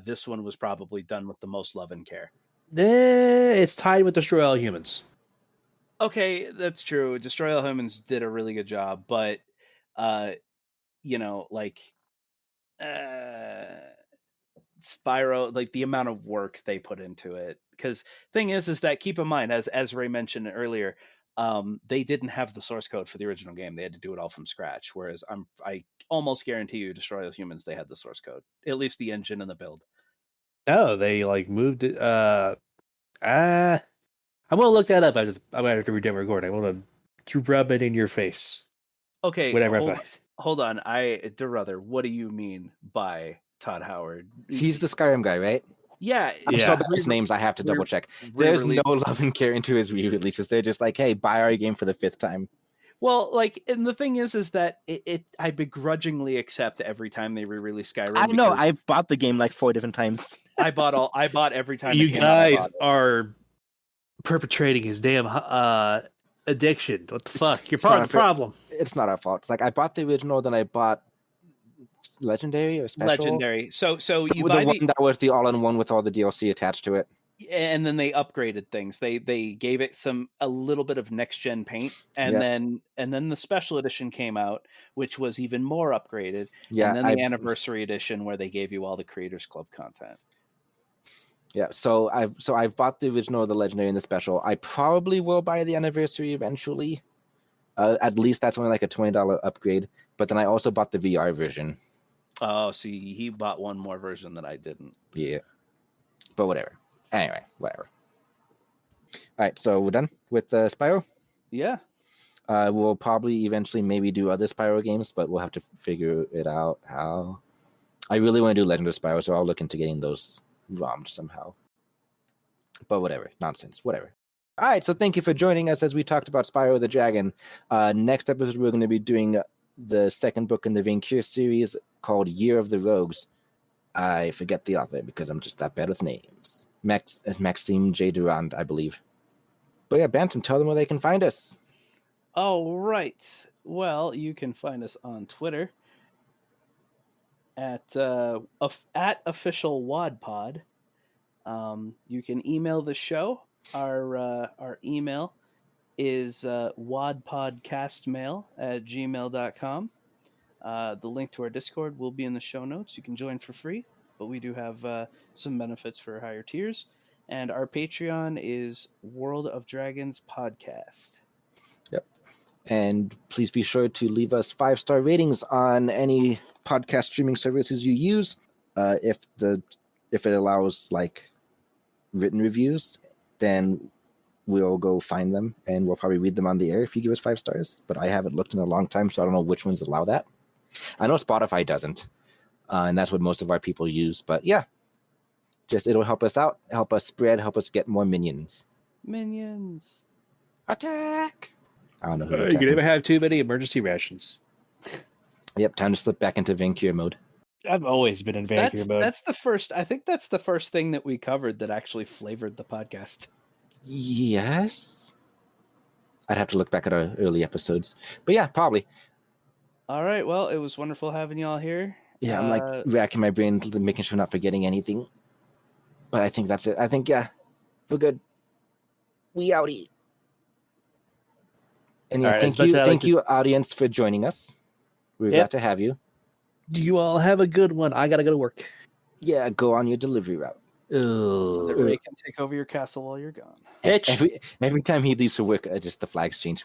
this one was probably done with the most love and care. It's tied with Destroy All Humans. Okay, that's true. Destroy All Humans did a really good job, but you know, like Spyro, like the amount of work they put into it. Because thing is that keep in mind, as Ray mentioned earlier, they didn't have the source code for the original game. They had to do it all from scratch. Whereas I almost guarantee you, Destroy All Humans, they had the source code, at least the engine and the build. No, they like moved it. I'm gonna look that up. I'm gonna have to read that recording. I'm gonna rub it in your face. Okay, Whatever. hold on. Deruther, what do you mean by Todd Howard? He's the Skyrim guy, right? Yeah, I'm so bad with names. I have to double check. There's no love and care into his re-releases. They're just like, hey, buy our game for the 5th time. Well, like, and the thing is that I begrudgingly accept every time they re-release Skyrim. I know. I bought the game like 4 different times. I bought every time. You guys are perpetrating his damn addiction. What the fuck? You're part of the problem. It's not our fault. Like, I bought the original, then I bought Legendary or Special. Legendary. So you buy the one that was the all-in-one with all the DLC attached to it. And then they upgraded things. They gave it a little bit of next gen paint, and then the special edition came out, which was even more upgraded. Yeah, and then the anniversary edition where they gave you all the Creators Club content. Yeah, so I've bought the original, the Legendary, and the Special. I probably will buy the anniversary eventually. At least that's only like a $20 upgrade. But then I also bought the VR version. Oh, see, he bought one more version that I didn't. Yeah, but whatever. Anyway, whatever. All right, so we're done with Spyro? Yeah. We'll probably eventually maybe do other Spyro games, but we'll have to figure it out how. I really want to do Legend of Spyro, so I'll look into getting those ROM'd somehow. But whatever. Nonsense. Whatever. All right, so thank you for joining us as we talked about Spyro the Dragon. Next episode, we're going to be doing the second book in the Vancure series called Year of the Rogues. I forget the author because I'm just that bad with names. Maxime J. Durand, I believe. But yeah, Bantam, tell them where they can find us. All right. Well, you can find us on Twitter at official WADPod. You can email the show. Our email is wadpodcastmail@gmail.com. The link to our Discord will be in the show notes. You can join for free, but we do have some benefits for higher tiers. And our Patreon is World of Dragons Podcast. Yep. And please be sure to leave us 5-star ratings on any podcast streaming services you use. If it allows like written reviews, then we'll go find them and we'll probably read them on the air if you give us 5 stars. But I haven't looked in a long time, so I don't know which ones allow that. I know Spotify doesn't, and that's what most of our people use. But yeah, just it'll help us out, help us spread, help us get more minions. Minions. Attack! I don't know who you can never have too many emergency rations. Yep, time to slip back into Vancure mode. I've always been in Vancure mode. That's the first. I think that's the first thing that we covered that actually flavored the podcast. Yes. I'd have to look back at our early episodes. But yeah, probably. All right. Well, it was wonderful having y'all here. Yeah, I'm like racking my brain, making sure I'm not forgetting anything. But I think that's it. I think, yeah, we're good. We outie. And yeah, right, thank you, audience, for joining us. We're glad to have you. You all have a good one. I got to go to work. Yeah, go on your delivery route. So that Ray can take over your castle while you're gone. Every time he leaves for work, just the flags change.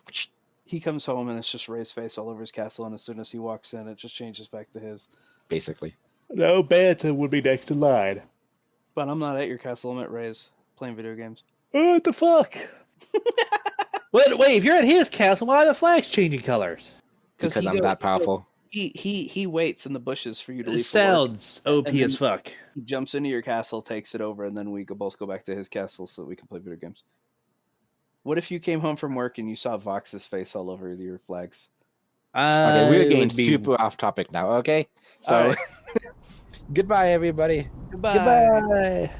He comes home and it's just Ray's face all over his castle, and as soon as he walks in, it just changes back to his. Basically. No, Bantam would be next in line. But I'm not at your castle. I'm at Ray's playing video games. What the fuck? Wait, if you're at his castle, why are the flags changing colors? Because I'm that powerful. he waits in the bushes for you to leave. Sounds OP and as then- fuck. He jumps into your castle, takes it over, and then we could both go back to his castle so that we can play video games. What if you came home from work and you saw Vox's face all over your flags? Okay, we're I getting would be- super off topic now. Okay, so All right. goodbye, everybody. Goodbye. Goodbye.